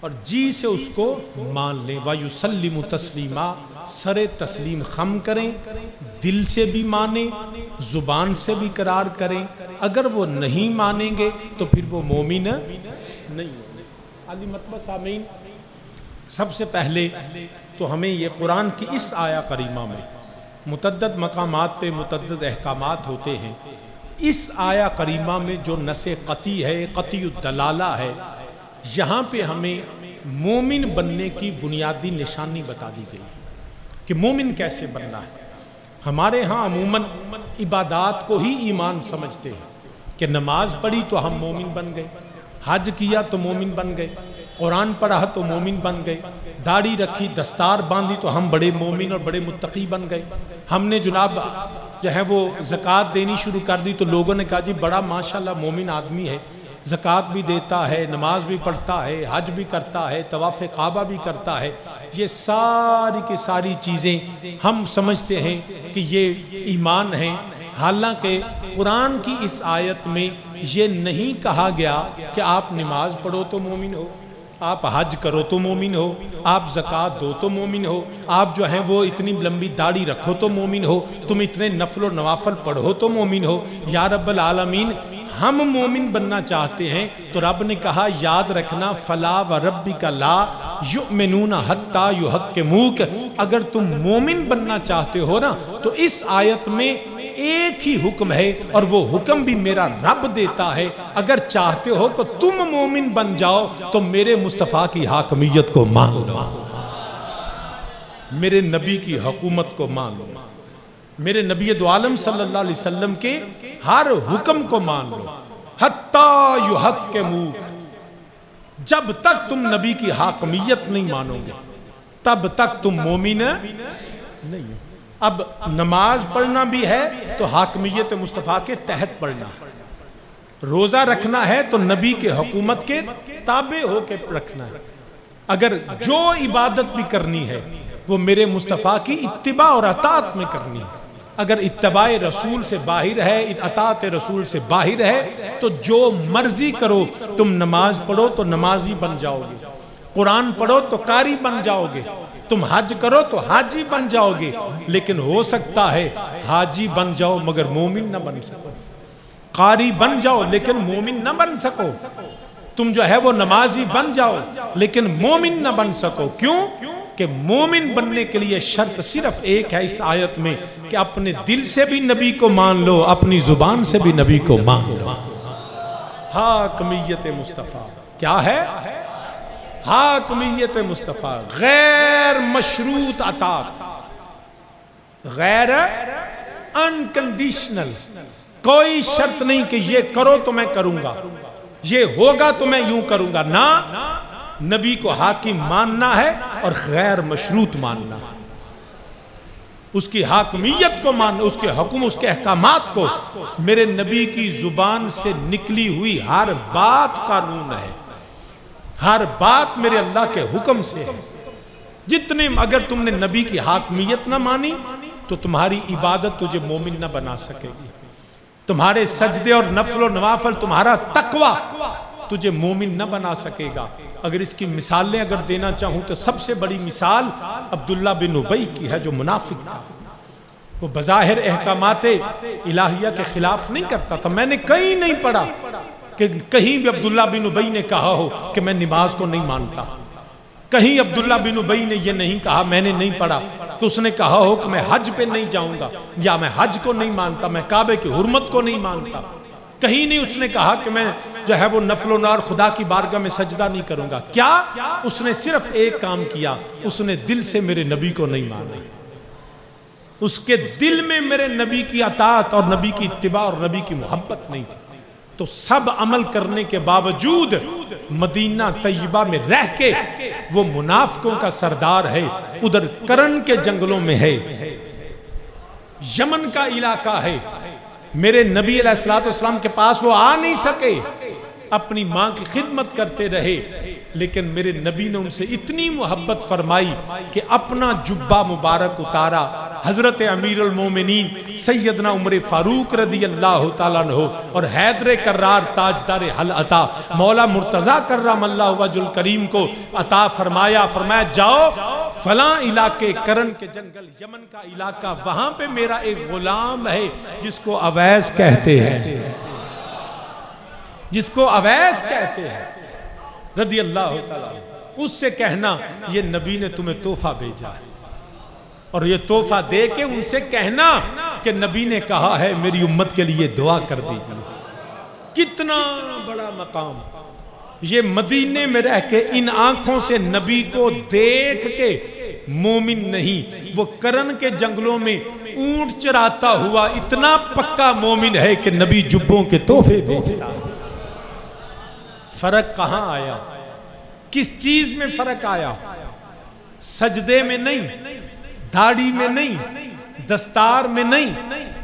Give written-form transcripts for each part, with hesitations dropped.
اور جی سے اس کو مان لیں. وَيُسَلِّمُ تَسْلِيمًا، سر تسلیم خم کریں، دل سے بھی مانیں، زبان سے بھی قرار کریں. اگر وہ نہیں مانیں گے تو پھر وہ مومن نہیں ہوں گے. علی مرتبہ سامعین، سب سے پہلے تو ہمیں یہ قرآن کی اس آیہ کریمہ میں متعدد مقامات پہ متعدد احکامات ہوتے ہیں. اس آیہ کریمہ میں جو نص قطعی ہے، قطعی الدلالہ ہے، یہاں پہ ہمیں مومن بننے کی بنیادی نشانی بتا دی گئی کہ مومن کیسے بننا ہے. ہمارے ہاں عموماً عبادات کو ہی ایمان سمجھتے ہیں کہ نماز پڑھی تو ہم مومن بن گئے، حج کیا تو مومن بن گئے، قرآن پڑھا تو مومن بن گئے، داڑھی رکھی، دستار باندھی تو ہم بڑے مومن اور بڑے متقی بن گئے. ہم نے جناب جو ہے وہ زکوٰۃ دینی شروع کر دی تو لوگوں نے کہا جی بڑا ماشاءاللہ مومن آدمی ہے، زکوٰۃ بھی دیتا ہے، نماز بھی پڑھتا ہے، حج بھی کرتا ہے، طواف کعبہ بھی کرتا ہے. یہ ساری کی ساری چیزیں ہم سمجھتے ہیں کہ یہ ایمان ہیں. حالانکہ قرآن کی اس آیت میں یہ نہیں کہا گیا کہ آپ نماز پڑھو تو مومن ہو، آپ حج کرو تو مومن ہو، آپ زکوٰۃ دو تو مومن ہو، آپ جو ہیں وہ اتنی لمبی داڑھی رکھو تو مومن ہو، تم اتنے نفل و نوافل پڑھو تو مومن ہو. یا رب العالمین، ہم مومن بننا چاہتے ہیں تو رب نے کہا یاد رکھنا فلا وربک لا یؤمنون حتی یحکموک. اگر تم مومن بننا چاہتے ہو نا تو اس آیت میں ایک ہی حکم ہے اور وہ حکم بھی میرا رب دیتا ہے. اگر چاہتے ہو کہ تم مومن بن جاؤ تو میرے مصطفیٰ کی حاکمیت کو مان لو، میرے نبی کی حکومت کو مان لو، میرے نبی دو عالم صلی اللہ علیہ وسلم کے ہر حکم کو مان لو. حتی یحکموک، جب تک تم نبی کی حاکمیت نہیں مانو گے تب تک تم مومن نہیں ہو. اب نماز پڑھنا بھی ہے تو حاکمیت مصطفیٰ کے تحت پڑھنا ہے، روزہ رکھنا ہے تو نبی کے حکومت کے تابع ہو کے رکھنا ہے. اگر جو عبادت بھی کرنی ہے وہ میرے مصطفیٰ کی اتباع اور اطاعت میں کرنی ہے. اگر اتباع رسول سے باہر ہے، اطاعت رسول سے باہر ہے تو جو مرضی کرو. تم نماز پڑھو تو نمازی بن جاؤ گے، قرآن پڑھو تو قاری بن جاؤ گے، تم حج کرو تو حاجی بن جاؤ گے. لیکن ہو سکتا ہے حاجی بن جاؤ مگر مومن نہ بن سکو، قاری بن جاؤ لیکن مومن نہ بن سکو، تم جو ہے وہ نمازی بن جاؤ لیکن مومن نہ بن سکو. کیوں کہ مومن بننے کے لیے شرط صرف ایک ہے اس آیت میں کہ اپنے دل سے بھی نبی کو مان لو، اپنی زبان سے بھی نبی کو مان لو. حاکمیت مصطفیٰ کیا ہے؟ حاکمیت مصطفیٰ غیر مشروط اطاعت، غیر انکنڈیشنل، کوئی شرط نہیں کہ یہ کرو تو میں کروں گا، یہ ہوگا تو میں یوں کروں گا. نہ، نبی کو حاکم ماننا ہے اور غیر مشروط ماننا ہے. اس کی حاکمیت کو ماننا، اس کے حکم، اس کے احکامات کو. میرے نبی کی زبان سے نکلی ہوئی ہر بات قانون ہے، ہر بات میرے اللہ کے حکم سے ہے. جتنے اگر تم نے نبی کی حاکمیت نہ مانی تو تمہاری عبادت تجھے مومن نہ بنا سکے گی، تمہارے سجدے اور نفل و نوافل، تمہارا تقوی تجھے مومن نہ بنا سکے گا. اگر اس کی مثالیں اگر دینا چاہوں تو سب سے بڑی مثال عبداللہ بن ابی کی ہے جو منافق تھا. وہ بظاہر احکامات الہیہ کے خلاف نہیں کرتا تھا. میں نے کہیں نہیں پڑھا کہ کہیں بھی عبداللہ بن ابی نے کہا ہو کہ میں نماز کو نہیں مانتا. کہیں عبداللہ بن ابی نے یہ نہیں کہا، میں نے نہیں پڑھا کہ اس نے کہا ہو کہ میں حج پہ نہیں جاؤں گا، یا میں حج کو نہیں مانتا، میں کعبے کی حرمت کو نہیں مانتا. کہیں نہیں اس نے کہا کہ میں جو ہے وہ نفل و نار خدا کی بارگاہ میں سجدہ نہیں کروں گا. کیا؟ اس نے صرف ایک کام کیا، اس نے دل سے میرے نبی کو نہیں مانا. اس کے دل میں میرے نبی کی اطاعت اور نبی کی اتباع اور نبی کی محبت نہیں تھی. تو سب عمل کرنے کے باوجود مدینہ طیبہ میں رہ کے وہ منافقوں کا سردار ہے. ادھر کرن کے جنگلوں میں ہے، یمن کا علاقہ ہے. میرے نبی علیہ السلام کے پاس وہ آ نہیں سکے، اپنی ماں کی خدمت کرتے رہے. لیکن میرے نبی نے ان سے اتنی محبت فرمائی کہ اپنا جبہ مبارک اتارا، حضرت امیر المومنین سیدنا عمر فاروق رضی اللہ تعالیٰ عنہ اور حیدر کرار تاجدار حل عطا مولا مرتضیٰ کرم اللہ وجہ الکریم کو عطا فرمایا جاؤ فلاں علاقے کرن کے جنگل یمن کا علاقہ وہاں پہ میرا ایک غلام ہے جس کو اویس کہتے ہیں رضی اللہ تعالیٰ اس سے کہنا یہ نبی نے تمہیں تحفہ بھیجا ہے اور یہ تحفہ دے کے ان سے کہنا کہ نبی نے کہا ہے میری امت کے لیے دعا کر دیجیے. کتنا بڑا مقام. یہ مدینے میں رہ کے ان آنکھوں سے نبی کو دیکھ کے مومن نہیں، وہ کرن کے جنگلوں میں اونٹ چراتا ہوا اتنا پکا مومن ہے کہ نبی جبوں کے تحفے بھیجتا. فرق کہاں آیا؟ کس چیز میں فرق آیا؟ سجدے میں نہیں، داڑھی میں نہیں، دستار میں نہیں،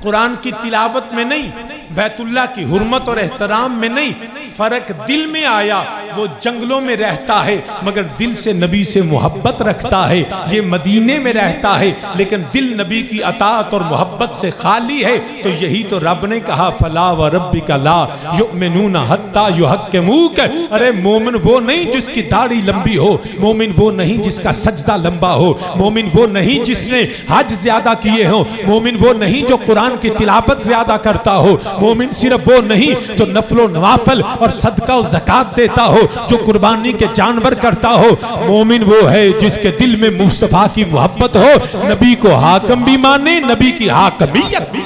قرآن کی تلاوت میں نہیں، بیت اللہ کی حرمت اور احترام میں نہیں. فرق دل میں آیا. وہ جنگلوں میں رہتا ہے مگر دل سے نبی سے محبت رکھتا ہے. یہ مدینے میں رہتا ہے لیکن دل نبی کی اطاعت اور محبت سے خالی ہے. تو یہی تو رب نے کہا فلا وربک لا یؤمنون حتی یحکموک. ارے مومن وہ نہیں جس کی داڑھی لمبی ہو، مومن وہ نہیں جس کا سجدہ لمبا ہو، مومن وہ نہیں جس نے حج زیادہ کیے ہو، مومن وہ نہیں جو قرآن کی تلاوت زیادہ کرتا ہو، مومن صرف وہ نہیں جو نفل و نوافل اور صدقہ و زکاة دیتا ہو، جو قربانی کے جانور کرتا ہو. مومن وہ ہے جس کے دل میں مصطفیٰ کی محبت ہو، نبی کو حاکم بھی مانے، نبی کی حاکمیت بھی.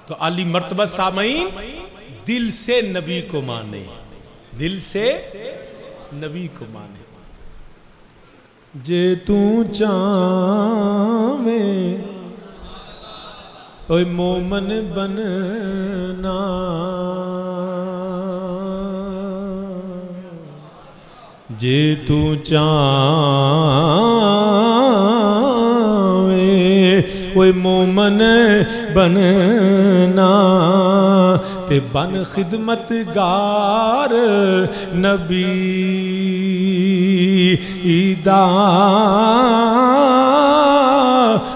تو علی مرتبہ سامعین دل سے نبی کو مانے، دل سے نبی کو مانے. جے تو چاہویں اوے مومن بننا، جے تو چاہویں اوے مومن بننا، تے بن خدمت گار نبی دا.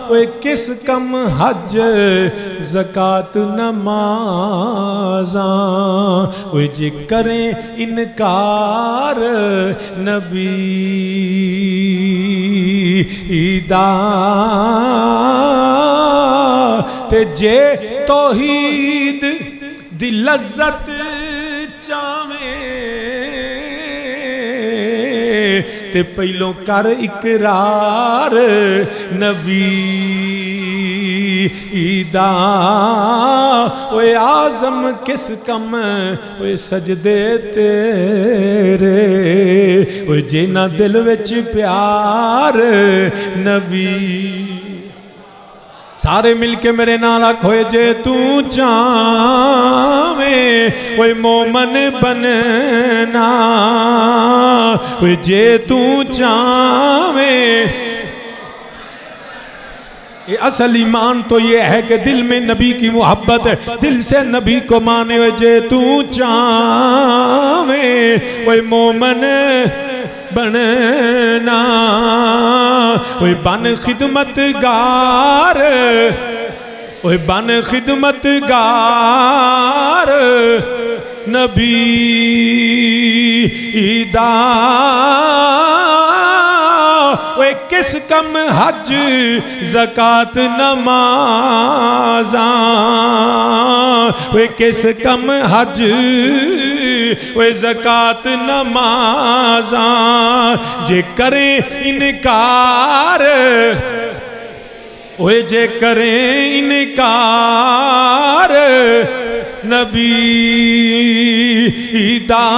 اوے کس کم حج زکاة نمازاں، اوے جے کریں انکار نبی دا. تے جے توحید دی لذت چاہویں تے پہلوں کر اقرار نبی دا. اوے اعظم کس کم اوے سجدے تیرے، اوے جینا دل وچ پیار نبی. سارے مل کے میرے نال آکھوئے جے تو چاہویں اوے مومن بننا، اوے جے تو چاہویں. اصل ایمان تو یہ ہے کہ دل میں نبی کی محبت ہے، دل سے نبی کو مانے. اوے جے تو چاہویں اوے مومن بننا، اوے بن خدمت گار، اوے بن خدمت گار نبی دا. اوے کس کم حج زکاة نمازاں، اوے کس کم حج اوے زکاة نمازاں. جے کریں انکار، اوے جے کریں انکار نبی دا.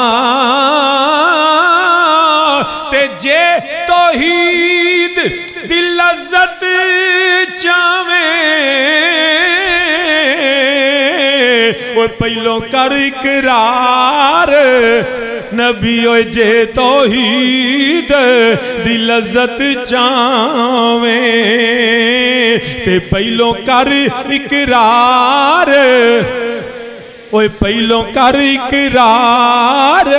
تے جے توحید دی لذت چاہویں وہ پہلوں کر اقرار نبی ہوئے جے توحید دی لذت چاویں تے پہلوں کر اقرار وہ پہلوں کر اقرار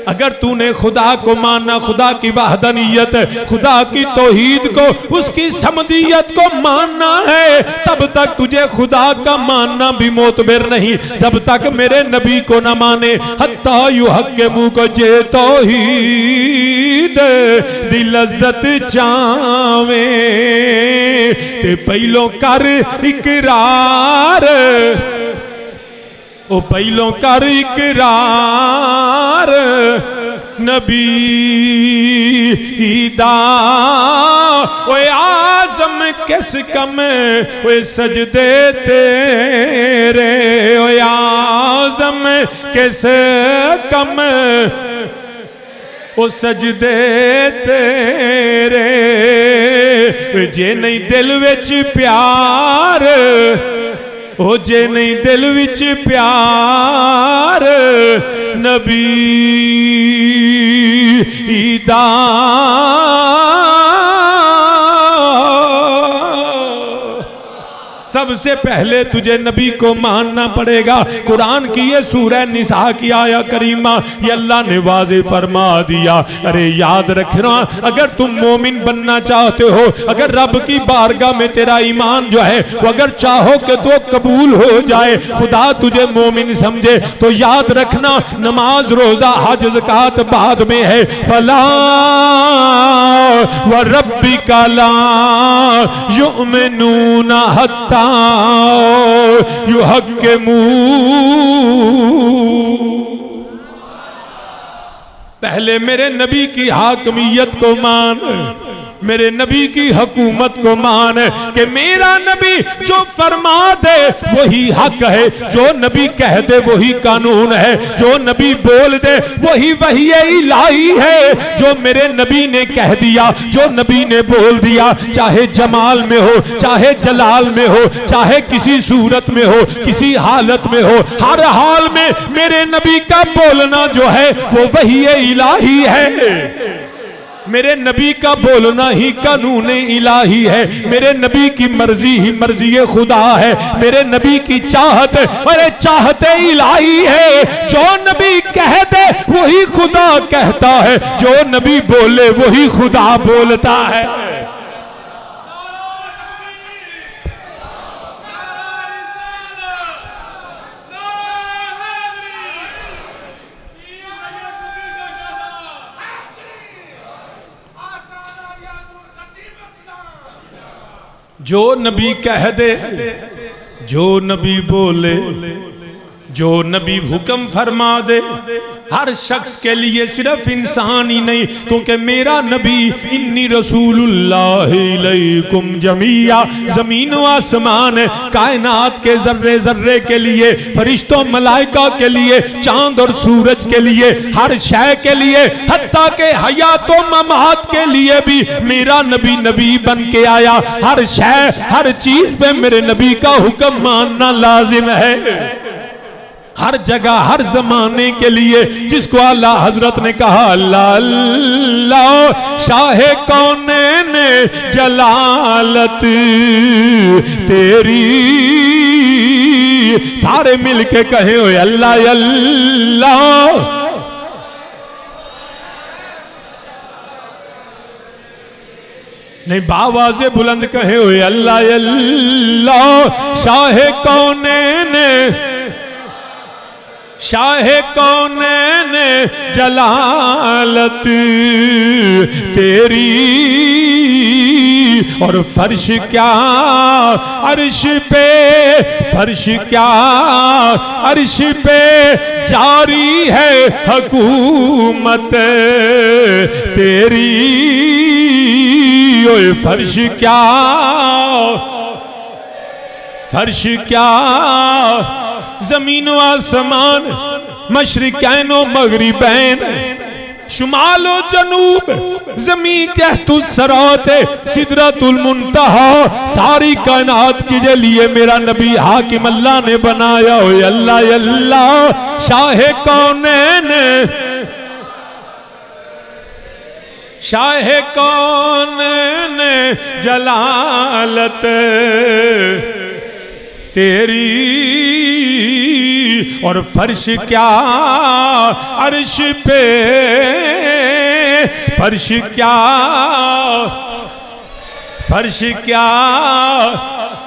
اگر تو نے خدا کو مانا خدا کی وحدانیت خدا کی توحید کو اس کی صمدیت کو ماننا ہے تب تک تجھے خدا کا ماننا بھی معتبر نہیں جب تک میرے نبی کو نہ مانے حتی یحکمو کو جے توحید دی لذت چاویں تے پہلوں کر اقرار او پہلوں کر اقرار نبی دا اوے آزم کس کم اوے سجدے تیرے اوے آزم کس کم او سجدے تیرے جے نہیں دل وچ پیار او جے نہیں دل وچ پیار نبی دا سب سے پہلے تجھے نبی کو ماننا پڑے گا قرآن کی یہ سورہ نساء کی آیہ کریمہ یہ اللہ نے واضح فرما دیا ارے یاد رکھنا اگر تم مومن بننا چاہتے ہو اگر رب کی بارگاہ میں تیرا ایمان جو ہے وہ اگر چاہو کہ تو قبول ہو جائے خدا تجھے مومن سمجھے تو یاد رکھنا نماز روزہ حج زکوٰۃ بعد میں ہے فلا وربک لا یؤمنون حتی یحکمو پہلے میرے نبی کی حاکمیت کو مان میرے نبی کی حکومت کو مان کہ میرا نبی جو فرما دے وہی حق ہے جو نبی کہہ دے وہی قانون ہے جو نبی بول دے وہی وحی الہی ہے جو میرے نبی نے کہہ دیا جو نبی نے بول دیا چاہے جمال میں ہو چاہے جلال میں ہو چاہے کسی صورت میں ہو کسی حالت میں ہو ہر حال میں میرے نبی کا بولنا جو ہے وہ وحی الہی ہے میرے نبی کا بولنا ہی قانون الہی ہے میرے نبی کی مرضی ہی مرضی خدا ہے میرے نبی کی چاہت اور چاہت الہی ہے جو نبی کہہ دے وہی خدا کہتا ہے جو نبی بولے وہی خدا بولتا ہے جو نبی کہہ دے جو نبی بولے جو نبی حکم فرما دے ہر شخص کے لیے صرف انسان ہی نہیں کیونکہ میرا نبی انی رسول اللہ علیکم جمیعا زمین و آسمان کائنات کے ذرے ذرے کے لیے فرشتوں ملائکہ کے لیے چاند اور سورج کے لیے ہر شے کے لیے حتیٰ کہ حیات و ممات کے لیے بھی میرا نبی نبی بن کے آیا ہر شے ہر چیز پہ میرے نبی کا حکم ماننا لازم ہے ہر جگہ ہر زمانے کے لیے جس کو اللہ حضرت نے کہا اللہ اللہ شاہ کونین جلالت تیری سارے مل کے کہے ہوئے اللہ اللہ نہیں باواز بلند کہے ہوئے اللہ اللہ شاہ کونین شاہ کونین جلالت تیری اور فرش کیا عرش پہ فرش کیا عرش پہ جاری ہے حکومت تیری اور فرش کیا زمین و آسمان مشرقین و مغربین شمال و جنوب زمین کہت السرات سدرۃ المنتہا ساری کائنات کے لیے میرا نبی حاکم اللہ نے بنایا ہوئے اللہ اللہ شاہ کونین شاہ کونین جلالت تیری اور فرش کیا عرش پہ فرش کیا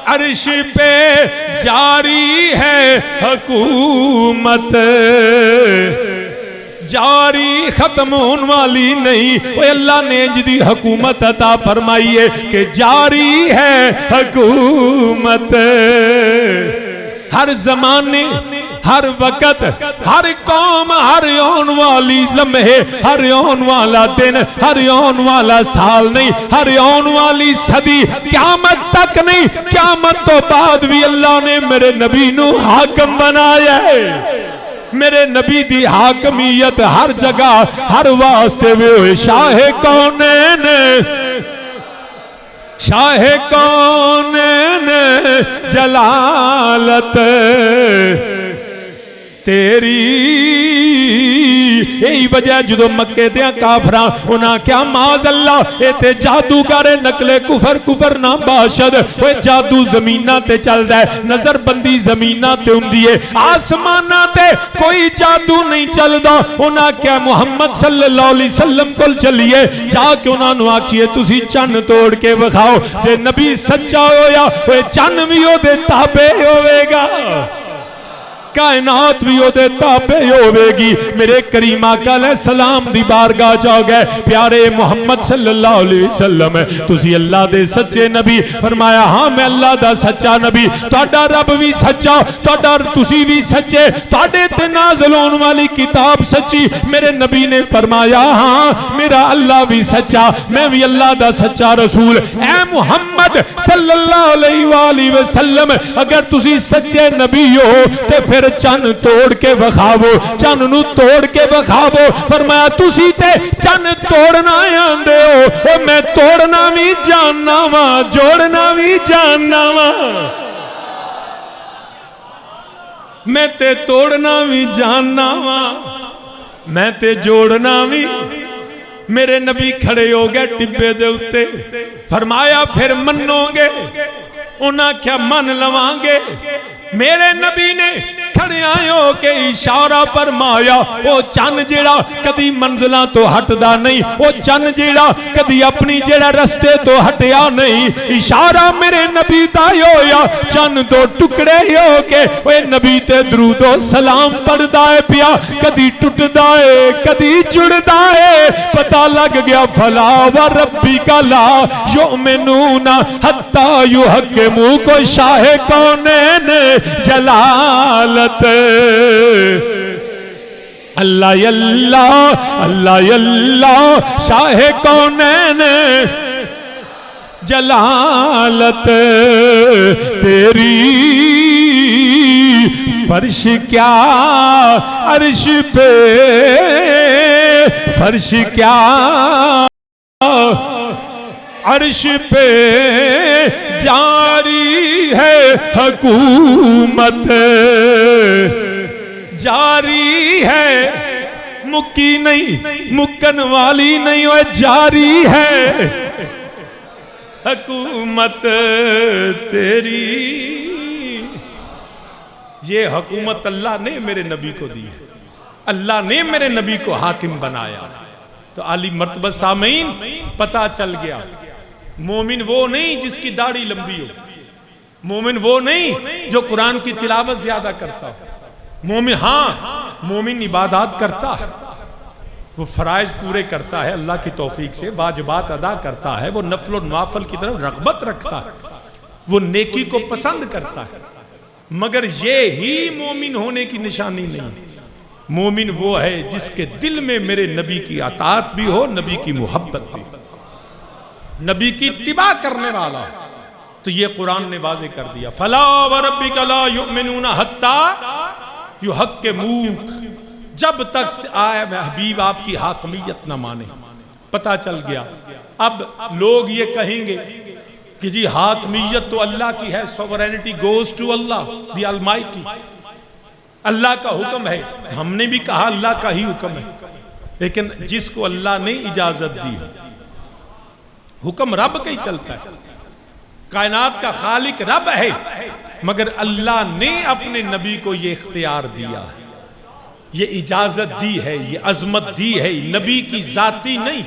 عرش پہ جاری ہے حکومت جاری ختم ہونے والی نہیں وہ اللہ نے جدی حکومت عطا فرمائی ہے کہ جاری ہے حکومت ہر زمانے ہر وقت ہر قوم ہر آن والی لمحے ہر آن والا دن ہر آن والا سال نہیں ہر آن والی صدی قیامت تک نہیں قیامت تو بعد بھی اللہ نے میرے نبی نو حاکم بنایا ہے میرے نبی دی حاکمیت ہر جگہ ہر واسطے میں ہوئے شاہ کونین جلالت تیری یہی وجہ جدو مکے دیا کافران انہاں کیا معاذ اللہ اے تے جادوگر نقل کفر نہ باشد وہ جادو زمینہ تے چل جائے نظر بندی زمینہ تے اندیے آسمانہ تے کوئی جادو نہیں چل دا انہاں کیا محمد صلی اللہ علیہ وسلم کل چلیے جا کے انہاں نو آکھئے تسی چن توڑ کے بکھاؤ جے نبی سچا ہویا وہ چن بھی ہو دے تابے ہوئے گا کائنات بھی ہو دے تابے ہوئے گی میرے کریم آقا علیہ السلام دی بارگاہ جاؤ گئے پیارے محمد صلی اللہ علیہ وسلم تسی اللہ دے سچے نبی فرمایا ہاں میں اللہ دا سچا نبی تہاڈا رب بھی سچا تہاڈا تسی بھی سچے تہاڈے تے نازل ہون والی کتاب سچی میرے نبی نے فرمایا ہاں میرا اللہ بھی سچا میں بھی اللہ دا سچا رسول اے محمد صلی اللہ علیہ وآلہ وسلم اگر تسی سچے نبی ہو تے پھر چن توڑ کے بخاو چن نو توڑ کے بخاو فرمایا تسی تے چن توڑنا آندے ہو میں توڑنا بھی جاننا وا جوڑنا بھی جاننا وا میں تے توڑنا بھی جاننا وا میں تے جوڑنا بھی میرے نبی کھڑے ہو گئے ٹبے دے اتے فرمایا پھر منو گے انہاں کیا من لواں گے میرے نبی نے کھڑے آئے ہو کے اشارہ فرمایا وہ چن جیڑا کدی منزلہ تو ہٹ دا نہیں وہ چن جیڑا کدی اپنی جیڑا رستے تو ہٹیا نہیں اشارہ میرے نبی دائی ہویا چن تو ٹکڑے ہو کے وہ نبی تے درود و سلام پڑھ دائے پیا کدی ٹوٹ دائے کدی جڑ دائے پتہ لگ گیا فلا و ربی کا لا یؤمنون حتی یحکمو کو شاہ کونین جلالت اللہ اللہ اللہ اللہ شاہ کونین جلالت تیری فرش کیا عرش پہ فرش کیا عرش پہ جاری ہے حکومت جاری ہے مکی نہیں مکن والی نہیں وہ جاری ہے حکومت تیری یہ حکومت اللہ نے میرے نبی کو دی ہے اللہ نے میرے نبی کو حاکم بنایا تو عالی مرتبہ سامعین پتہ چل گیا مومن وہ نہیں جس کی داڑھی لمبی ہو مومن وہ نہیں جو قرآن کی تلاوت زیادہ کرتا ہو مومن ہاں مومن عبادات کرتا ہے وہ فرائض پورے کرتا ہے اللہ کی توفیق سے واجبات ادا کرتا ہے وہ نفل و نوافل کی طرف رغبت رکھتا ہے وہ نیکی کو پسند کرتا ہے مگر یہ ہی مومن ہونے کی نشانی نہیں مومن وہ ہے جس کے دل میں میرے نبی کی اطاعت بھی ہو نبی کی محبت بھی ہو نبی کی اتباع کرنے والا تو یہ قرآن نے واضح کر دیا فلا وربک لا یؤمنون حتی یحکموک جب تک آئے حبیب آپ کی حاکمیت نہ مانے. پتہ چل گیا. اب لوگ یہ کہیں گے کہ جی حاکمیت تو اللہ کی ہے, sovereignty goes to Allah the Almighty, اللہ کا حکم ہے. ہم نے بھی کہا اللہ کا ہی حکم ہے, لیکن جس کو اللہ نے اجازت دی حکم رب کا ہی چلتا ہے. کائنات کا خالق رب ہے, مگر اللہ نے اپنے نبی کو یہ اختیار دیا ہے, یہ اجازت دی ہے, یہ عظمت دی ہے. نبی کی ذاتی نہیں,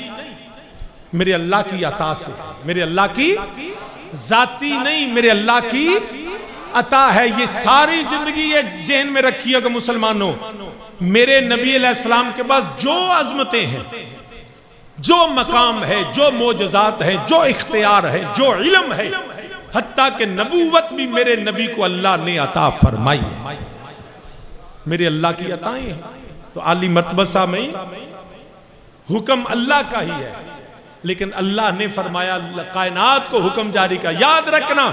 میرے اللہ کی عطا سے, میرے اللہ کی ذاتی نہیں, میرے اللہ کی عطا ہے. یہ ساری زندگی یہ ذہن میں رکھیے گا مسلمانوں, میرے نبی علیہ السلام کے پاس جو عظمتیں ہیں, جو مقام ہے, جو معجزات ہیں, جو اختیار ہے, جو علم ہے, حتیٰ کہ نبوت بھی میرے نبی کو اللہ نے عطا فرمائی ہے. میرے اللہ کی عطائیں ہیں. تو عالی مرتبہ صاحب میں حکم اللہ کا ہی ہے, لیکن اللہ نے فرمایا کائنات کو حکم جاری کا. یاد رکھنا,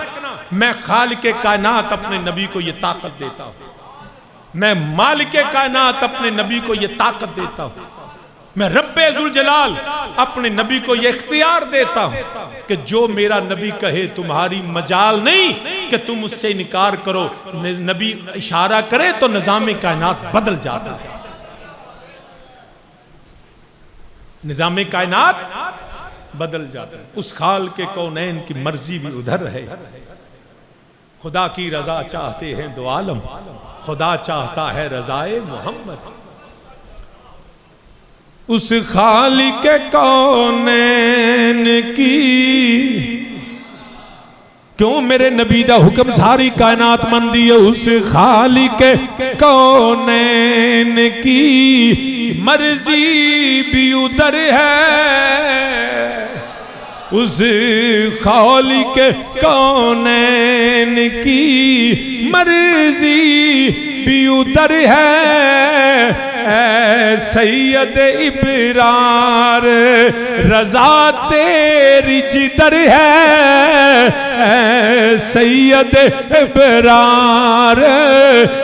میں خالق کائنات اپنے نبی کو یہ طاقت دیتا ہوں, میں مالک کائنات اپنے نبی کو یہ طاقت دیتا ہوں, میں رب ذوالجلال اپنے نبی کو یہ اختیار دیتا ہوں کہ جو میرا نبی کہے تمہاری مجال نہیں کہ تم اس سے انکار کرو. نبی اشارہ کرے تو نظام کائنات بدل جاتا ہے, نظام کائنات بدل جاتا ہے. اس خالق کے کونین کی مرضی بھی ادھر ہے. خدا کی رضا چاہتے ہیں دو عالم, خدا چاہتا ہے رضائے محمد. اس خالق کونین کی کیوں میرے نبی دا حکم ساری کائنات مندی ہے. اس خالق کونین کی مرضی بھی ادھر ہے, اس خالق کونین کی مرضی بھی ادھر ہے. اے سید ابرار رضا تیری جدر ہے, اے سید ابرار.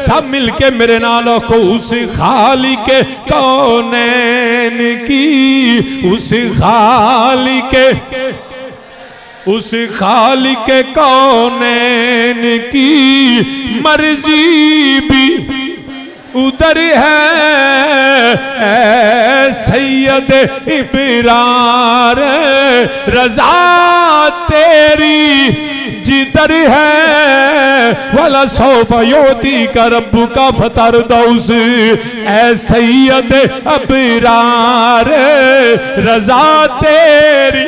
سب مل کے میرے نالوں کو اس خالق کونین کی, اس خالق کونین کی مرضی بھی ادھر ہے. اے سید ابرار رضا تیری جدر ہے. وَلَسَوْفَ يُعْطِيكَ رَبُّكَ فَتَرْضَىٰ. اے سید ابرار رضا تیری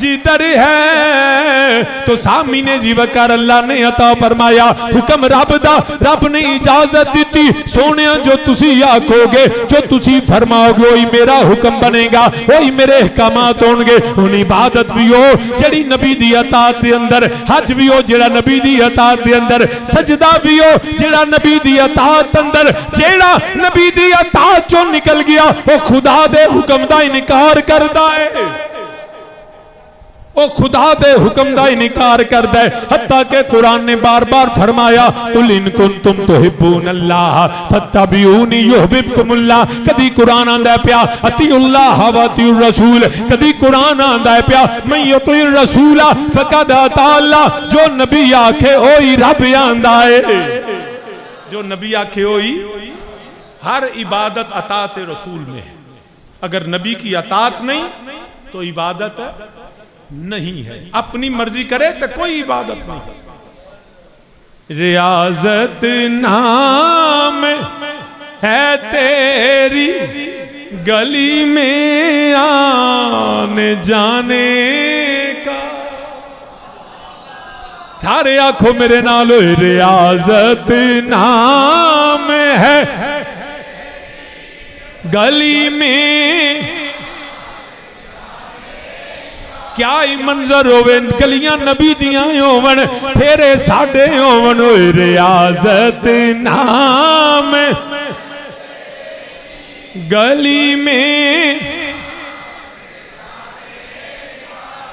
جدر ہے. تو سامین جی وکر اللہ نے عطا فرمایا حکم رب دا, رب نے اجازت دیتی. سونیا جو تسی آکھو گے, جو تسی فرماؤ گے, وہی میرا حکم بنے گا, وہی میرے احکامات ہون گے. ان عبادت بھی ہو جڑی نبی دی اطاعت دے اندر, حج بھی ہو جڑا نبی دی اطاعت دے اندر, سجدہ بھی ہو جڑا نبی دی اطاعت اندر. جیڑا نبی دی اطاعت چوں نکل گیا وہ خدا دے حکم دا انکار کردا ہے, وہ خدا دے حکم دا انکار کر دے. حتیٰ کہ قرآن نے بار بار فرمایا قُلْ إِن كُنْتُمْ تُحِبُّونَ اللَّهَ فَاتَّبِعُونِي يُحْبِبْكُمُ اللَّهُ. کدی قرآن آندہ پیا اطیعوا اللَّهَ وَاطِیعُوا الرَّسُولَ, کدی قرآن آندہ پیا مَن یُطِعِ الرَّسُولَ فَقَدْ أَطَاعَ اللَّهَ. جو نبی آکھے اوہی رب آندہ ہے, جو نبی آکھے اوہی. ہر عبادت اطاعت رسول میں ہے. اگر نبی کی اطاعت نہیں تو عبادت نہیں ہے. اپنی مرضی کرے تو کوئی عبادت نہیں. ریاضت نام ہے تیری گلی میں آنے جانے کا. سارے آنکھوں میرے نالو ریاضت نام ہے گلی میں. کیا ہی منظر ہوئے, گلیاں نبی دیاں ہوون, پھیرے ساڑھے ہوون. ریاضت نام گلی میں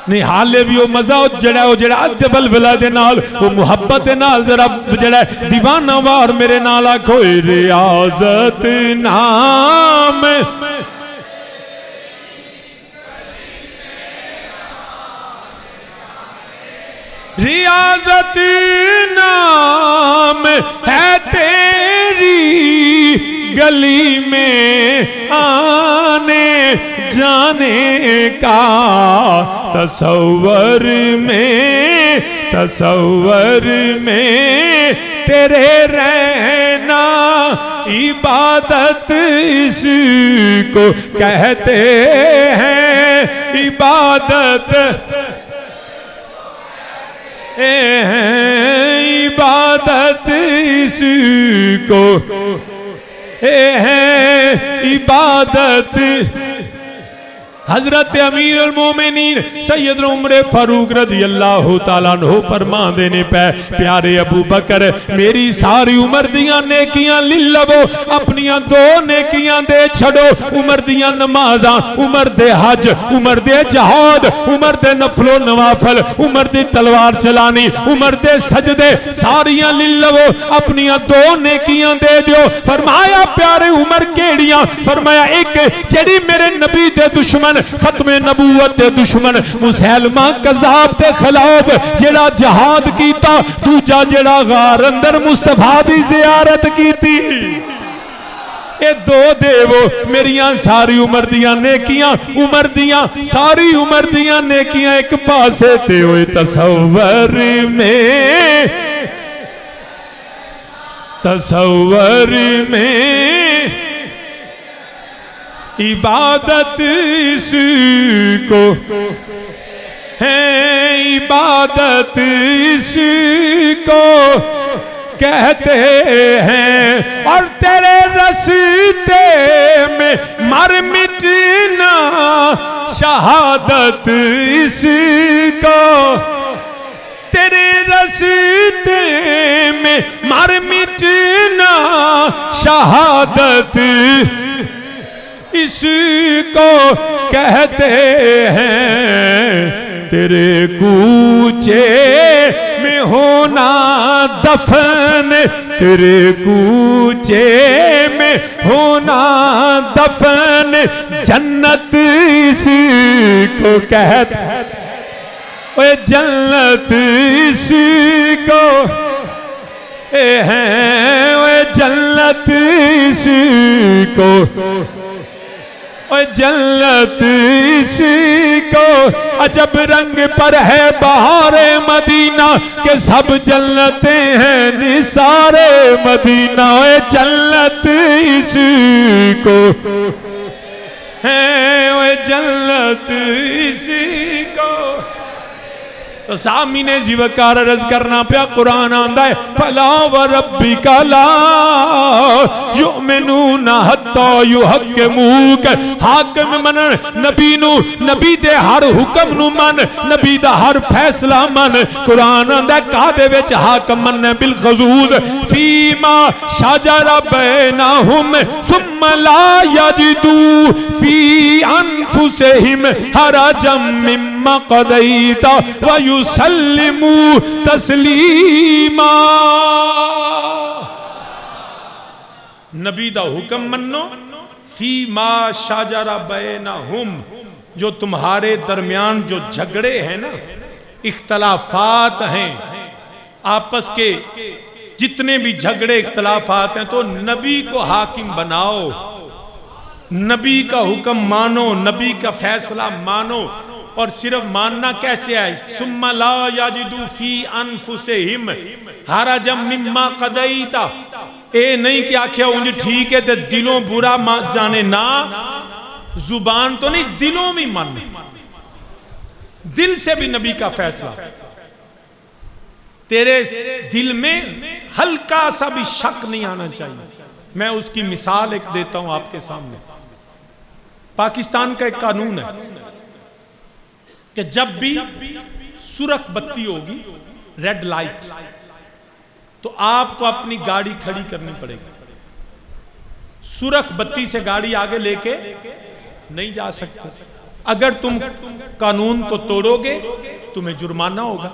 نہیں حالے بھی وہ مزہ جڑا ہے جڑا ادب الولا دے نال وہ محبت دے نال ذرا جڑا ہے دیوانہ وار میرے نال آکھو ریاضت نام ریاضت نام ہے تیری گلی میں آنے جانے کا تصور میں تیرے رہنا عبادت اس کو کہتے ہیں عبادت عبادت اس کو ہے عبادت حضرت امیر المومنین سید عمر فاروق رضی اللہ تعالیٰ عنہ فرما دینے پہ پیارے ابو بکر میری ساری عمر دیاں نیکیاں للو اپنیاں دو نیکیاں دے چھڑو عمر دیاں نمازاں عمر دے حج عمر دے جہاد عمر دے نفل و نوافل عمر دے تلوار چلانی عمر دے سجدے ساریاں للو اپنیاں دو نیکیاں دے دیو فرمایا پیارے عمر کیڑیاں فرمایا ایک جڑی میرے نبی دے دشمن ختم نبوت دے دشمن مسلمہ قذاب دے خلاف جڑا جہاد کیتا دوجا جڑا غار اندر مصطفیٰ دی زیارت کیتی اے دو دیو میریاں ساری عمر دیاں نیکیاں عمر دیاں ساری عمر دیاں نیکیاں ایک پاسے تے ہوئے تصور میں عبادت اس کو ہے عبادت اس کو کہتے ہیں اور تیرے راستے میں مر مٹنا شہادت اس کو تیرے راستے میں مر مٹنا شہادت اس کو کہتے ہیں تیرے کوچے میں ہونا دفن تیرے کوچے میں ہونا دفن جنت اس کو کہتے ہیں اے جنت اس کو ہے اے جنت اس کو اے جنت اس کو عجب رنگ پر ہے بہار مدینہ کہ سب جنتیں ہیں نثار مدینہ اے جنت اس کو ہے اے جنت اس کو تو سامین زیوکار عرض کرنا پیا قرآن آندہ ہے فَلَا وَرَبِّكَ لَا يُؤْمِنُونَ حَتَّى يُحَكِّمُوكَ حاکم منن نبی نو نبی دے ہر حکم نو من نبی دا ہر فیصلہ من قرآن آندہ ہے کہا وچ حاکم من بالخصوص فِيمَا شَجَرَ بَيْنَهُمْ ثُمَّ لَا يَجِدُوا فِي أَنفُسِهِمْ حَرَجًا مِّمَّا قَضَيْتَ وَيُسَلِّمُوا تسلیما نبی دا حکم منو فی ما شاجر بینہم جو تمہارے درمیان جو جھگڑے ہیں نا اختلافات ہیں آپس کے جتنے بھی جھگڑے اختلافات ہیں تو نبی کو حاکم بناؤ نبی کا حکم مانو نبی کا فیصلہ مانو اور صرف ماننا کیسے ہے ثم لا یجدوا فی انفسہم حرجا مما قضیت اے نہیں کہ آکھیا انجھ ٹھیک ہے تے دلوں برا جانے نا زبان تو نہیں دلوں میں ماننے دل سے بھی نبی کا فیصلہ تیرے دل میں ہلکا سا بھی شک نہیں آنا چاہیے میں اس کی مثال ایک دیتا ہوں آپ کے سامنے پاکستان کا ایک قانون ہے کہ جب بھی سرخ بتی ہوگی ریڈ لائٹ تو آپ کو اپنی گاڑی کھڑی کرنی پڑے گی سرخ بتی سے گاڑی آگے لے کے نہیں جا سکتے اگر تم قانون کو توڑو گے تمہیں جرمانہ ہوگا.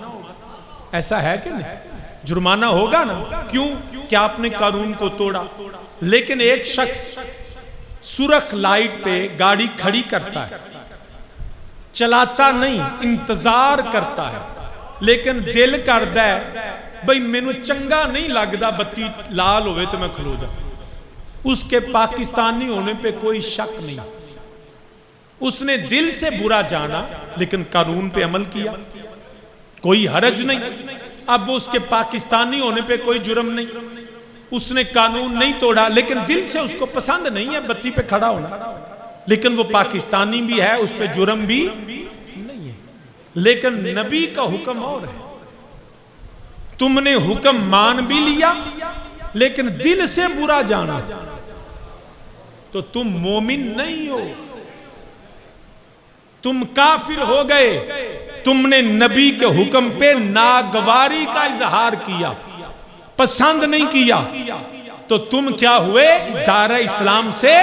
ایسا ہے کہ نہیں؟ جرمانہ ہوگا نا. کیوں؟ کہ آپ نے قانون کو توڑا. لیکن ایک شخص سرخ لائٹ پہ گاڑی کھڑی کرتا ہے، چلاتا نہیں، انتظار کرتا ہے، لیکن دل کردا ہے بھئی مینوں چنگا نہیں لگدا بتی لال ہوئے تو میں کھلو جاؤں. اس کے پاکستانی ہونے پہ کوئی شک نہیں. اس نے دل سے برا جانا لیکن قانون پہ عمل کیا، کوئی حرج نہیں. اب وہ اس کے پاکستانی ہونے پہ کوئی جرم نہیں. اس نے قانون نہیں توڑا لیکن دل سے اس کو پسند نہیں ہے بتی پہ کھڑا ہونا، لیکن وہ پاکستانی بھی ہے، اس پہ جرم بھی نہیں ہے. لیکن نبی کا حکم اور ہے. تم نے حکم مان بھی لیا لیکن دل سے برا جانا تو تم مومن نہیں ہو، تم کافر ہو گئے. تم نے نبی کے حکم پہ ناگواری کا اظہار کیا، پسند نہیں کیا، تو تم کیا ہوئے؟ دائرہ اسلام سے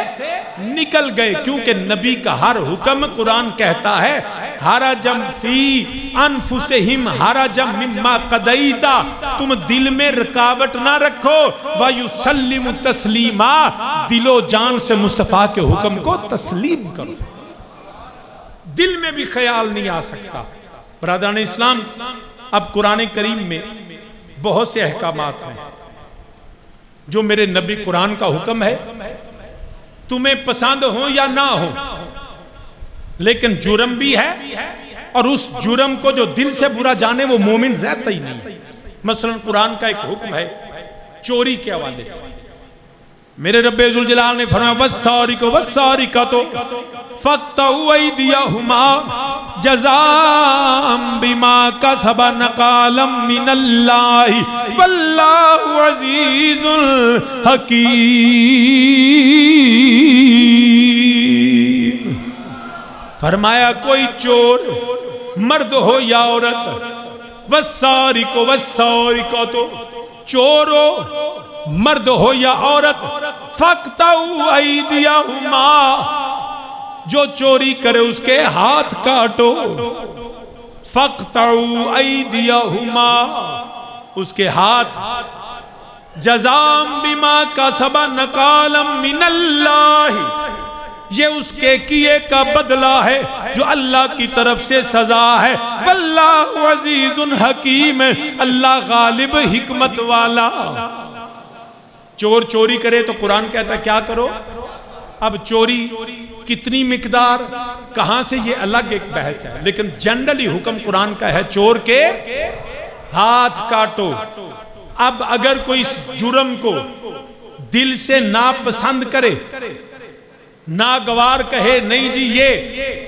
نکل گئے. کیونکہ نبی کا ہر حکم قرآن کہتا ہے حرجم فی انفسہم حرجم مما قضیتا، تم دل میں رکاوٹ نہ رکھو. وَيُسَلِّمُ تَسْلِيمًا، دل و جان سے مصطفیٰ کے حکم کو تسلیم کرو. دل میں بھی خیال نہیں آ سکتا. برادران اسلام، اب قرآن کریم میں بہت سے احکامات ہیں جو میرے نبی قرآن کا حکم ہے، تمہیں پسند ہو یا نہ ہو، لیکن جرم بھی ہے، اور اس جرم کو جو دل سے برا جانے وہ مومن رہتا ہی نہیں. مثلا قرآن کا ایک حکم ہے چوری کے حوالے سے. میرے رب ذوالجلال نے فرمایا والسارق والسارقۃ فاقطعوا ایدیہما جزاء بما کسبا نکالا من اللہ واللہ عزیز حکیم. فرمایا کوئی چور مرد ہو یا عورت، والسارق والسارقۃ، چور ہو مرد ہو یا عورت، فاقطعوا ایدیہما، جو چوری کرے اس کے ہاتھ کاٹو. فاقطعوا ایدیہما، اس کے ہاتھ جزاء بما کسبا نکالا من اللہ، یہ اس کے کیے کا بدلہ ہے جو اللہ کی طرف سے سزا ہے. واللہ عزیز حکیم، اللہ غالب حکمت والا. چور چوری کرے تو قرآن کہتا ہے کیا کرو. اب چوری کتنی مقدار کہاں سے یہ الگ ایک بحث ہے، لیکن جنرلی حکم قرآن کا ہے چور کے ہاتھ کاٹو. اب اگر کوئی اس جرم کو دل سے ناپسند کرے، ناگوار کہے نہیں جی یہ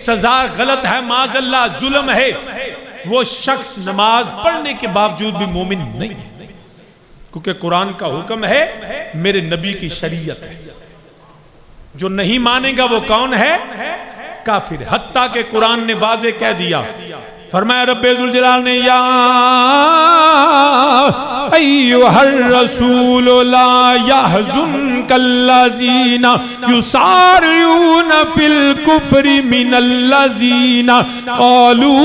سزا غلط ہے، معاذ اللہ ظلم ہے، وہ شخص نماز پڑھنے کے باوجود بھی مومن نہیں ہے. کیونکہ قرآن کا حکم ہے، میرے نبی کی شریعت ہے. جو نہیں مانے گا وہ کون ہے؟ کافر. حتیٰ کہ قرآن نے واضح کہہ دیا، فرمایا رب ذوالجلال نے یا ایھا الرسول لا يحزنک الذین یسارعون فی الکفر من الذین قالوا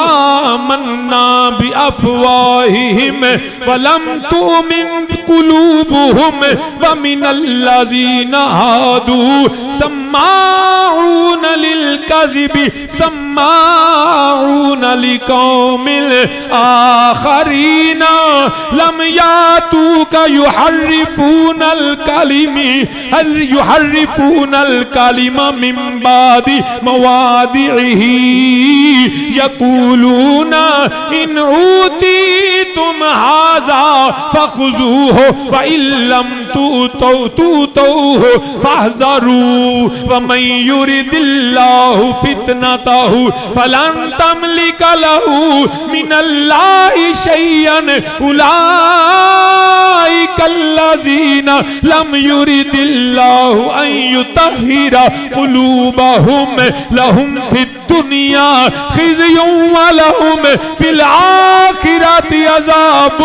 آمنا بافواہہم ولم تؤمن قلوبہم ومن الذین ہادوا سماعون للکذب سماعون لقوم آخرین لم یاتوک یحرفون الکلم من بعد مواضعہ یقولون ان اوتیتم ھذا فخذوہ وان لم تؤتوہ فاحذروا ومن یرد اللہ فتنتہ فلن تملک لہ من اللہ شیئا اولئک الذین لم یرد اللہ ان یطہر قلوبہم لہم فی الدنیا خزی ولہم فی الآخرۃ عذاب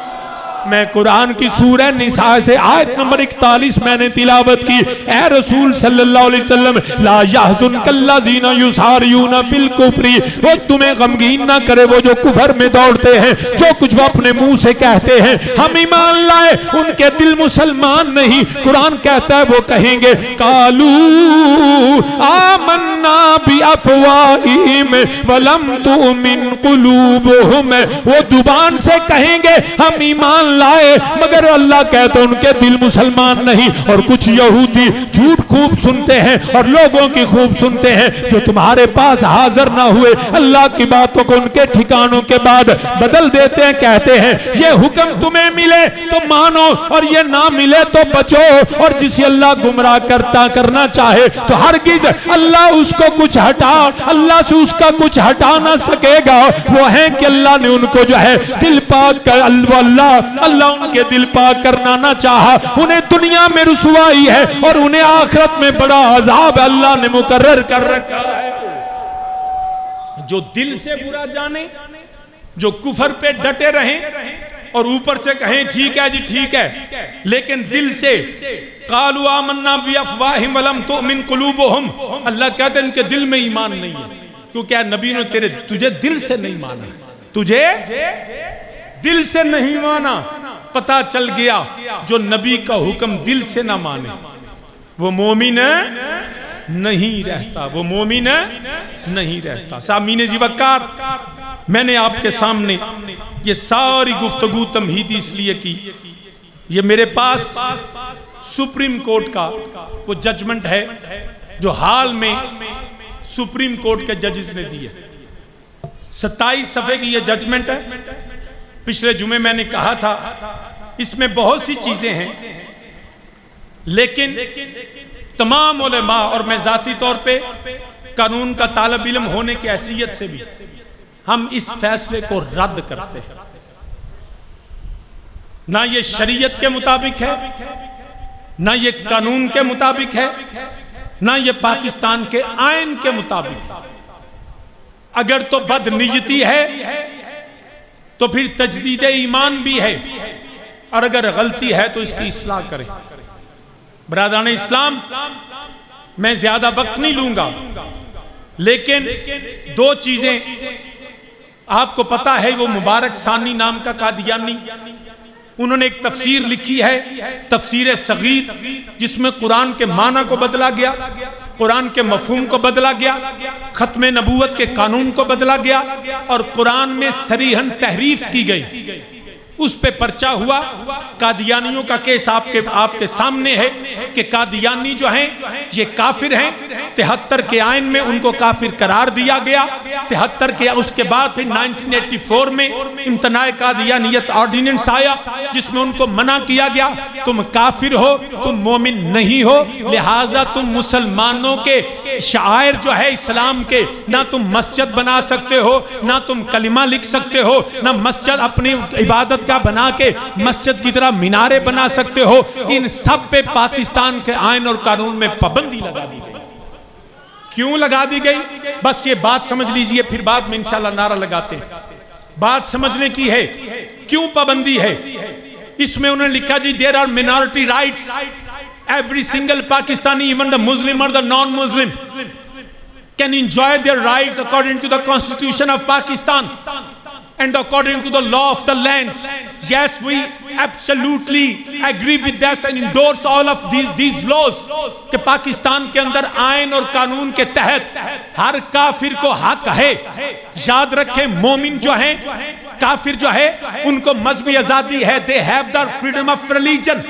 عظیم. میں قرآن کی سورہ نساء سے آیت نمبر 41 میں نے تلاوت کی، اے رسول صلی اللہ علیہ وسلم لا يحزنك الذين يسارعون في الكفر، وہ تمہیں غمگین نہ کرے وہ جو کفر میں دوڑتے ہیں، جو کچھ وہ اپنے منہ سے کہتے ہیں ہم ایمان لائے، ان کے دل مسلمان نہیں۔ قرآن کہتا ہے وہ کہیں گے قالوا آمنا بافواہہم ولم تؤمن قلوبہم، وہ زبان سے کہیں گے ہم ایمان لائے مگر اللہ کہتا ہے ان کے دل مسلمان نہیں۔ اور کچھ یہودی جھوٹ خوب سنتے ہیں اور لوگوں کی خوب سنتے ہیں، جو تمہارے پاس حاضر نہ ہوئے اللہ کی باتوں کو ان کے ٹھکانوں کے بعد بدل دیتے ہیں، کہتے ہیں یہ حکم تمہیں ملے تو مانو اور یہ نہ ملے تو بچو، اور جسے اللہ گمراہ کرنا چاہے تو ہرگز اللہ اس کو کچھ اللہ سے اس کا کچھ ہٹا نہ سکے گا۔ وہ ہیں کہ اللہ نے ان کو جو ہے دل پاک کر اللہ ان کے دل پاک کرنا نہ چاہا، انہیں دنیا میں رسوائی ہے اور انہیں آخرت میں بڑا عذاب اللہ نے مقرر کر رکھا ہے۔ جو دل سے برا جانے، جو کفر پہ ڈٹے رہیں اور اوپر سے کہیں ٹھیک ہے جی ٹھیک ہے، لیکن دل سے قالوا آمنا بافواہہم ولم تؤمن قلوبہم، اللہ کہتے ہیں ان کے دل میں ایمان نہیں ہے، کیونکہ نبی نے تجھے دل سے نہیں مانا، تجھے دل سے نہیں مانا۔ پتہ چل گیا جو نبی کا حکم دل سے نہ مانے وہ مومن نہیں رہتا، وہ مومن نہیں رہتا۔ سامعین ذی وقار، میں نے آپ کے سامنے یہ ساری گفتگو تمہیدی اس لیے کی، یہ میرے پاس سپریم کورٹ کا وہ ججمنٹ ہے جو حال میں سپریم کورٹ کے ججز نے دی ہے، 27 صفحے کی یہ ججمنٹ ہے۔ پچھلے جمعے میں نے کہا تھا اس میں بہت سی چیزیں ہیں، لیکن تمام علماء اور میں ذاتی طور پہ قانون کا طالب علم ہونے کی حیثیت سے بھی ہم اس فیصلے کو رد کرتے ہیں۔ نہ یہ شریعت کے مطابق ہے، نہ یہ قانون کے مطابق ہے، نہ یہ پاکستان کے آئین کے مطابق ہے۔ اگر تو بدنیتی ہے تو پھر تجدید ایمان بھی ہے، اور اگر غلطی ہے تو اس کی اصلاح کریں۔ برادران اسلام، میں زیادہ وقت نہیں لوں گا، لیکن دو چیزیں آپ کو پتا ہے، وہ مبارک ثانی نام کا قادیانی، انہوں نے ایک تفسیر لکھی ہے تفسیر صغیر، جس میں قرآن کے معنی کو بدلا گیا، قرآن کے مفہوم کو بدلا گیا، ختم نبوت کے قانون کو بدلا گیا، اور قرآن میں صریحاً تحریف کی گئی۔ اس پہ پرچہ ہوا۔ قادیانیوں کا کیس آپ کے سامنے ہے کہ قادیانی جو ہیں یہ کافر ہیں۔ 73 کے آئین میں ان کو کافر قرار دیا گیا، 73 کے اس کے بعد پھر 1984 میں امتناع قادیانیت آرڈیننس آیا، جس میں ان کو منع کیا گیا تم کافر ہو، تم مومن نہیں ہو، لہٰذا تم مسلمانوں کے شعائر جو ہے اسلام کے، نہ تم مسجد بنا سکتے ہو، نہ تم کلمہ لکھ سکتے ہو، نہ مسجد اپنی عبادت کا بنا کے مسجد کی طرح مینارے بنا سکتے ہو۔ ان سب پہ پاکستان کے آئین اور قانون میں پابندی لگا دی گئی۔ کیوں لگا دی گئی؟ بس یہ بات سمجھ لیجئے، پھر بعد میں انشاءاللہ نعرہ لگاتے ہیں۔ بات سمجھنے کی ہے کیوں پابندی ہے۔ اس میں انہوں نے لکھا جی there are minority rights, every single Pakistani, even the Muslim or the non-Muslim, can enjoy their rights according to the Constitution of Pakistan and according to the law of the land. Yes, we absolutely agree with this and endorse all of these laws کہ پاکستان کے اندر آئین اور قانون کے تحت ہر کافر کو حق ہے۔ یاد رکھیں، مومن جو ہیں، کافر جو ہے، ان کو مذہبی آزادی ہے۔ they have the freedom of religion.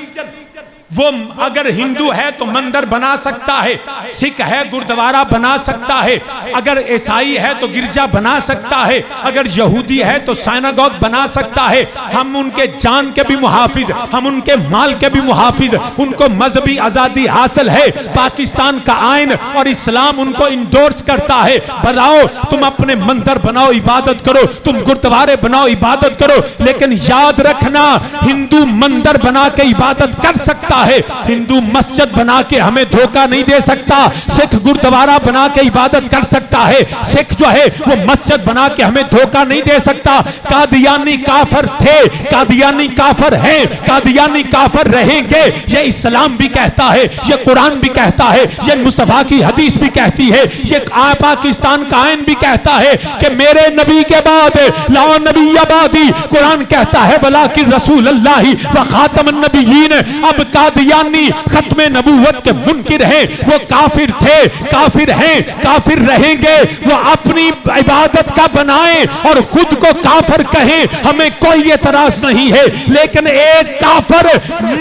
وہ اگر ہندو ہے تو مندر بنا سکتا ہے، سکھ ہے گردوارہ بنا سکتا ہے، اگر عیسائی ہے تو گرجا بنا سکتا ہے، اگر یہودی ہے تو سائناگوگ بنا سکتا ہے۔ ہم ان کے جان کے بھی محافظ، ہم ان کے مال کے بھی محافظ، ان کو مذہبی آزادی حاصل ہے۔ پاکستان کا آئین اور اسلام ان کو انڈورس کرتا ہے۔ بناؤ، تم اپنے مندر بناؤ، عبادت کرو، تم گردوارے بناؤ، عبادت کرو، لیکن یاد رکھنا ہندو مندر بنا کے عبادت کر سکتا کہتا ہے ہندو مسجد بنا کے ہمیں دھوکہ نہیں دے سکتا، سکھ گردوارہ بنا کے عبادت کر سکتا ہے، سکھ جو ہے وہ مسجد بنا کے ہمیں دھوکہ نہیں دے سکتا۔ قادیانی کافر تھے، قادیانی کافر ہیں، قادیانی کافر رہیں گے، یہ اسلام بھی کہتا ہے، یہ قرآن بھی کہتا ہے، یہ مصطفیٰ کی حدیث بھی کہتی ہے، یہ پاکستان کا آئین بھی کہتا ہے کہ میرے نبی کے بعد لا نبی بعدی، قرآن کہتا ہے ولیکن رسول اللہ و خاتم النبیین۔ اب قادیانی ختم نبوت کے منکر ہیں، وہ کافر تھے، کافر ہیں، کافر رہیں گے، وہ اپنی عبادت کا بنائیں اور خود کو کافر کہیں، ہمیں کوئی اعتراض نہیں ہے، لیکن ایک کافر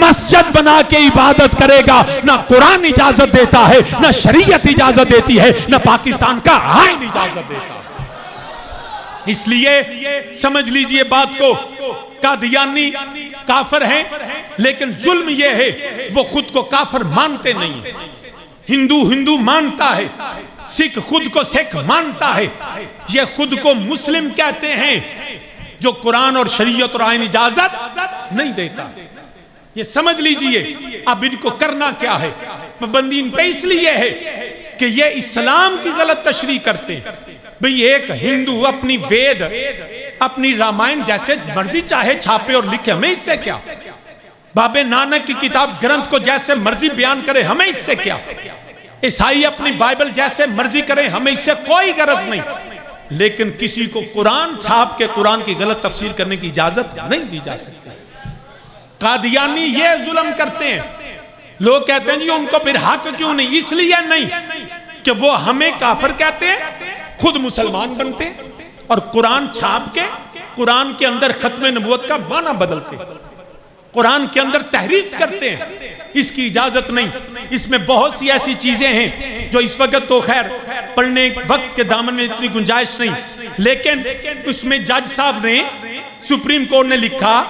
مسجد بنا کے عبادت کرے گا، نہ قرآن اجازت دیتا ہے، نہ شریعت اجازت دیتی ہے، نہ پاکستان کا آئین اجازت دیتا ہے۔ اس لیے سمجھ لیجئے بات کو، قادیانی کافر ہیں لیکن ظلم یہ ہے وہ خود کو کافر مانتے نہیں ہیں۔ ہندو مانتا ہے، سکھ خود کو سکھ مانتا ہے، یہ خود کو مسلم کہتے ہیں جو قرآن اور شریعت اور آئین اجازت نہیں دیتا۔ یہ سمجھ لیجئے اب ان کو کرنا کیا ہے، پابندی ان پہ اس لیے ہے کہ یہ اسلام کی غلط تشریح کرتے ہیں۔ بھئی ایک ہندو اپنی وید، اپنی رامائن جیسے مرضی چاہے چھاپے اور لکھے، ہمیں اس سے کیا؟ بابے نانک کی کتاب گرنتھ کو جیسے مرضی بیان کرے، ہمیں اس سے کیا؟ عیسائی اپنی بائبل جیسے مرضی کریں، ہمیں اس سے کوئی غرض نہیں، لیکن کسی کو قرآن چھاپ کے قرآن کی غلط تفسیر کرنے کی اجازت نہیں دی جا سکتی۔ قادیانی یہ ظلم کرتے ہیں، لوگ کہتے ہیں جی ان کو پھر حق کیوں نہیں؟ اس لیے نہیں کہ وہ ہمیں کافر کہتے ہیں، خود مسلمان بنتے ہیں اور قرآن چھاپ کے قرآن کے اندر ختم نبوت کا معنی بدلتے ہیں، قرآن کے اندر تحریف کرتے ہیں، اس کی اجازت نہیں۔ اس میں بہت سی ایسی چیزیں ہیں جو اس وقت تو خیر پڑھنے وقت کے دامن میں اتنی گنجائش نہیں، لیکن اس میں جج صاحب نے، سپریم کورٹ نے لکھا،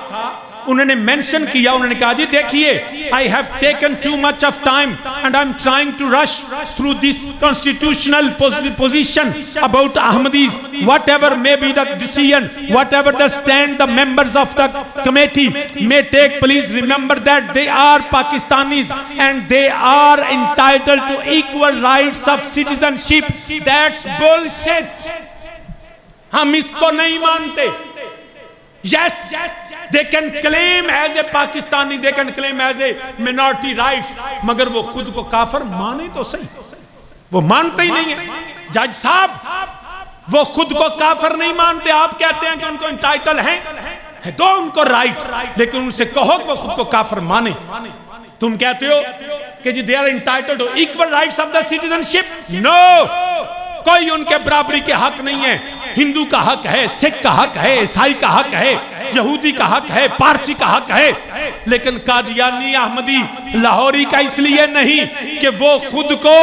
انہوں نے منشن کیا، انہوں نے کہا جی دیکھیے I have taken too much of time and I'm trying to rush through this constitutional position about Ahmadis, whatever may be the decision, whatever the stand the members of the committee may take, please remember that they are Pakistanis and they are entitled to equal rights of citizenship. That's bullshit. ہم اس کو نہیں مانتے۔ Yes, they can claim as a Pakistani, they can claim as a minority rights, مگر وہ خود کو کافر مانے تو صحیح، وہ مانتے ہی نہیں ہیں۔ جج صاحب وہ خود کو کافر نہیں مانتے، آپ کہتے ہیں کہ ان کو انٹائٹل ہیں، دو ان کو رائٹ، لیکن ان سے کہو کہ وہ خود کو کافر مانے۔ تم کہتے ہو کہ جی they are entitled to equal rights of the citizenship. No, کوئی ان کے برابری کے حق نہیں ہے۔ ہندو کا حق ہے، سکھ کا حق ہے، عیسائی کا حق ہے، یہودی کا حق ہے، پارسی کا حق ہے، لیکن قادیانی احمدی لاہوری کا اس لیے نہیں کہ وہ خود کو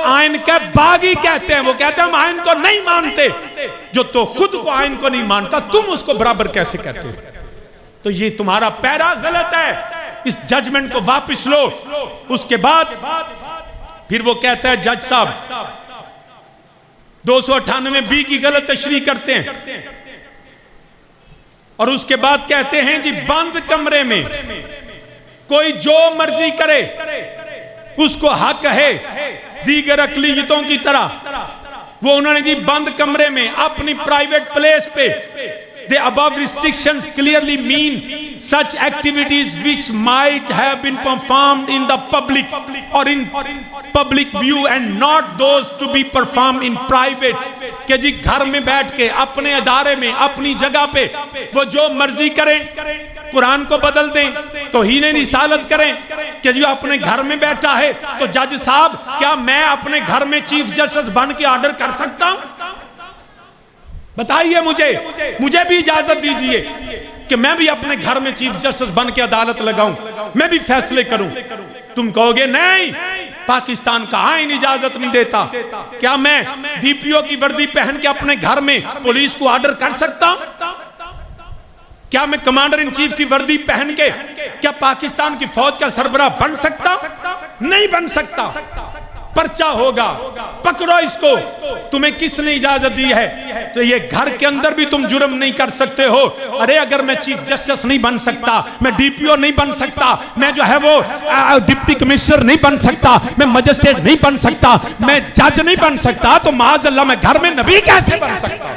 آئین کے باغی کہتے ہیں، وہ کہتے ہیں ہم آئین کو نہیں مانتے۔ جو تو خود کو آئین کو نہیں مانتا، تم اس کو برابر کیسے کہتے ہو؟ تو یہ تمہارا پیرا غلط ہے، اس ججمنٹ کو واپس لو۔ اس کے بعد پھر وہ کہتا ہے جج صاحب 298 کی غلط تشریح کرتے ہیں اور اس کے بعد کہتے ہیں جی بند کمرے میں کوئی جو مرضی کرے اس کو حق ہے دیگر اقلیتوں کی طرح۔ وہ انہوں نے جی بند کمرے میں اپنی پرائیویٹ پلیس پہ The above restrictions clearly mean such activities which might have been performed in the public or in public view and not those to be performed in private. کہ جی گھر میں بیٹھ کے اپنے ادارے میں اپنی جگہ پہ وہ جو مرضی کریں، قرآن کو بدل دیں، توہین رسالت کریں، کہ جی اپنے گھر میں بیٹھا ہے تو جج صاحب کیا میں اپنے گھر میں چیف جسٹس بن کے آرڈر کر سکتا ہوں؟ بتائیے مجھے بھی اجازت دیجئے کہ میں بھی اپنے گھر میں چیف جسٹس بن کے عدالت لگاؤں، میں بھی فیصلے کروں۔ تم کہو گے نہیں، پاکستان کا آئین اجازت نہیں دیتا۔ کیا میں ڈی پی او کی وردی پہن کے اپنے گھر میں پولیس کو آرڈر کر سکتا ہوں؟ کیا میں کمانڈر ان چیف کی وردی پہن کے کیا پاکستان کی فوج کا سربراہ بن سکتا؟ نہیں بن سکتا۔ پرچہ ہوگا، پکڑو اس کو، تمہیں کس نے اجازت دی ہے؟ تو یہ گھر کے اندر بھی تم جرم نہیں کر سکتے ہو۔ ارے اگر میں چیف جسٹس نہیں بن سکتا، میں ڈی پی او نہیں بن سکتا، میں جو ہے وہ ڈپٹی کمشنر نہیں بن سکتا، میں مجسٹریٹ نہیں بن سکتا، میں جج نہیں بن سکتا، تو معاذ اللہ میں گھر میں نبی کیسے بن سکتا؟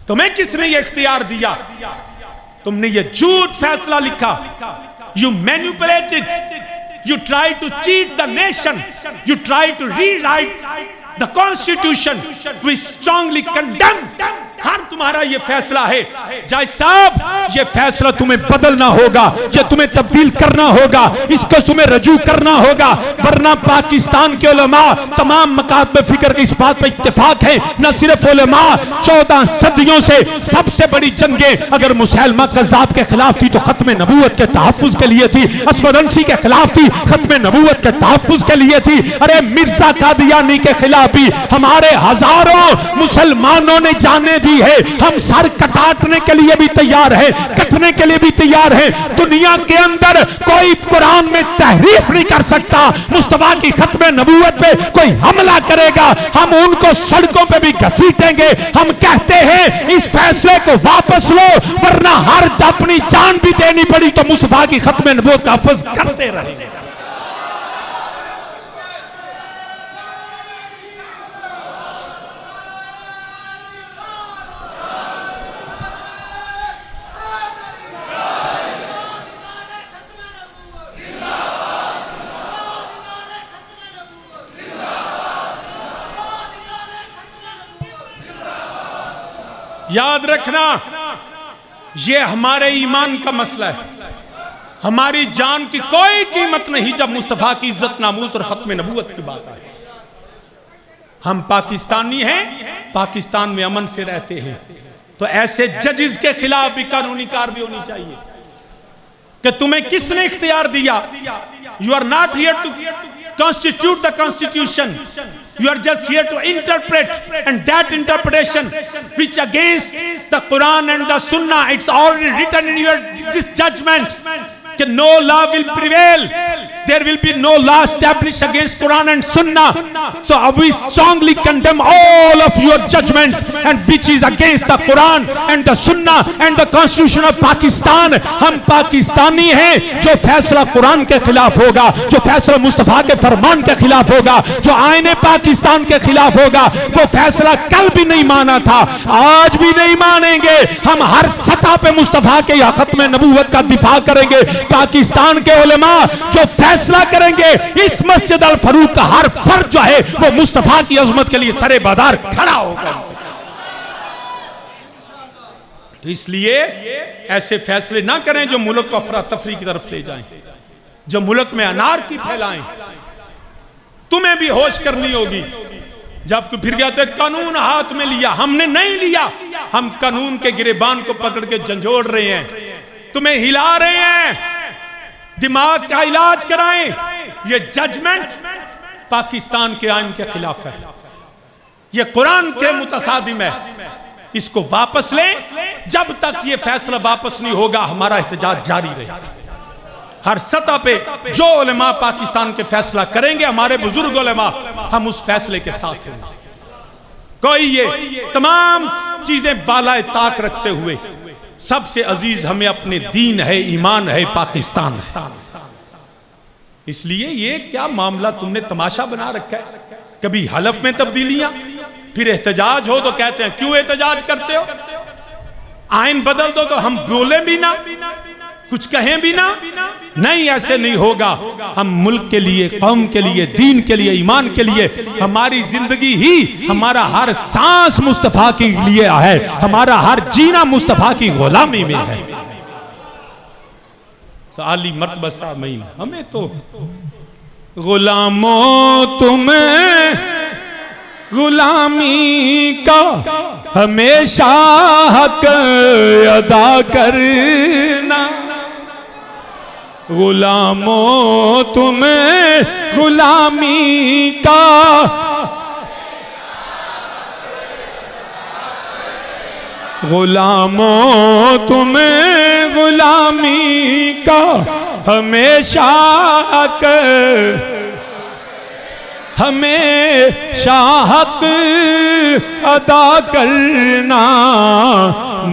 تمہیں کس نے یہ اختیار دیا؟ تم نے یہ جھوٹ فیصلہ لکھا. You manipulated. You tried to cheat the nation. You tried to rewrite the constitution. We strongly condemn. ہر تمہارا یہ فیصلہ ہے جج صاحب، یہ فیصلہ تمہیں بدلنا ہوگا، یہ تمہیں تبدیل کرنا ہوگا، اس کو تمہیں رجوع کرنا ہوگا، ورنہ پاکستان کے علماء تمام مکاتب فکر کی اس بات پر اتفاق ہے، نہ صرف علماء 14 صدیوں سے سب سے بڑی جنگیں اگر مسیلمہ کذاب کے خلاف تھی تو ختم نبوت کے تحفظ کے لیے تھی، اسود انسی کے خلاف تھی، ختم نبوت کے تحفظ کے لیے تھی. ارے مرزا قادیانی کے خلاف بھی ہمارے ہزاروں مسلمانوں نے جانے دی ہے، ہم سر کٹاٹنے کے لیے بھی تیار ہیں، کٹنے کے لیے بھی تیار ہیں. دنیا کے اندر کوئی قرآن میں تحریف نہیں کر سکتا. مصطفیٰ کی ختم نبوت پہ کوئی حملہ کرے گا، ہم ان کو سڑکوں پہ بھی گھسیٹیں گے. ہم کہتے ہیں اس فیصلے کو واپس لو، ورنہ ہر اپنی جان بھی دینی پڑی تو مصطفیٰ کی ختم نبوت کا حفظ کرتے رہیں گے. یاد رکھنا یہ ہمارے ایمان کا مسئلہ ہے. ہماری جان کی کوئی قیمت نہیں جب مصطفیٰ کی عزت ناموس اور ختم نبوت کی بات آئے. ہم پاکستانی ہیں، پاکستان میں امن سے رہتے ہیں، تو ایسے ججز کے خلاف بھی قانونی کارروائی ہونی چاہیے کہ تمہیں کس نے اختیار دیا. You are not here to constitute the constitution. You are just here to interpret, and that interpretation which against the Quran and the Sunnah, it's already written in your this judgment that no law will prevail. There will be no law established against Quran and Sunnah. So we strongly condemn all of your judgments and which is against the Quran and the Sunnah and the Constitution of Pakistan. ہم پاکستانی ہیں. جو فیصلہ قرآن کے خلاف ہوگا، جو فیصلہ مصطفیٰ کے فرمان کے خلاف ہوگا، جو آئین پاکستان کے خلاف ہوگا، وہ فیصلہ کل بھی نہیں مانا تھا، آج بھی نہیں مانیں گے. ہم ہر سطح پہ مصطفیٰ کے یا ختم نبوت کا دفاع کریں گے. پاکستان کے علماء جو فیصلہ کریں گے، اس مسجد الفاروق کا ہر فرد جو ہے وہ مصطفیٰ کی عظمت کے لیے سرے بادار کھڑا ہوگا. تو اس لیے ایسے فیصلے نہ کریں جو ملک کو افراتفری کی طرف لے جائیں، جو ملک میں انارکی پھیلائیں. تمہیں بھی ہوش کرنی ہوگی. جب کو پھر کہتے قانون ہاتھ میں لیا، ہم نے نہیں لیا. ہم قانون کے گریبان کو پکڑ کے جھنجھوڑ رہے ہیں، تمہیں ہلا رہے ہیں. دماغ کا علاج کرائیں. یہ ججمنٹ پاکستان کے آئین کے خلاف ہے، یہ قرآن کے متصادم ہے. اس کو واپس لیں. جب تک یہ فیصلہ واپس نہیں ہوگا ہمارا احتجاج جاری رہے گا. ہر سطح پہ جو علماء پاکستان کے فیصلہ کریں گے، ہمارے بزرگ علماء، ہم اس فیصلے کے ساتھ ہیں. کوئی یہ تمام چیزیں بالائے طاق رکھتے ہوئے سب سے عزیز ہمیں اپنے دین ہے، ایمان ہے، پاکستان ہے. اس لیے یہ کیا معاملہ تم نے تماشا بنا رکھا ہے. کبھی حلف میں تبدیلیاں، پھر احتجاج ہو تو کہتے ہیں کیوں احتجاج کرتے ہو. آئین بدل دو تو ہم بولیں بھی نہ، کچھ کہیں بھی نہ. نہیں، ایسے نہیں ہوگا. ہم ملک کے لیے، قوم کے لیے، دین کے لیے، ایمان کے لیے، ہماری زندگی ہی، ہمارا ہر سانس مصطفیٰ کے لیے ہے، ہمارا ہر جینا مصطفیٰ کی غلامی میں ہے. تو عالی مرتبہ سامعین، ہمیں تو غلاموں تمہیں غلامی کا ہمیشہ حق ادا کرنا. غلاموں تمہیں غلامی کا غلاموں تمہیں غلامی کا ہمیشہ حق ہمیشہ حق ادا کرنا،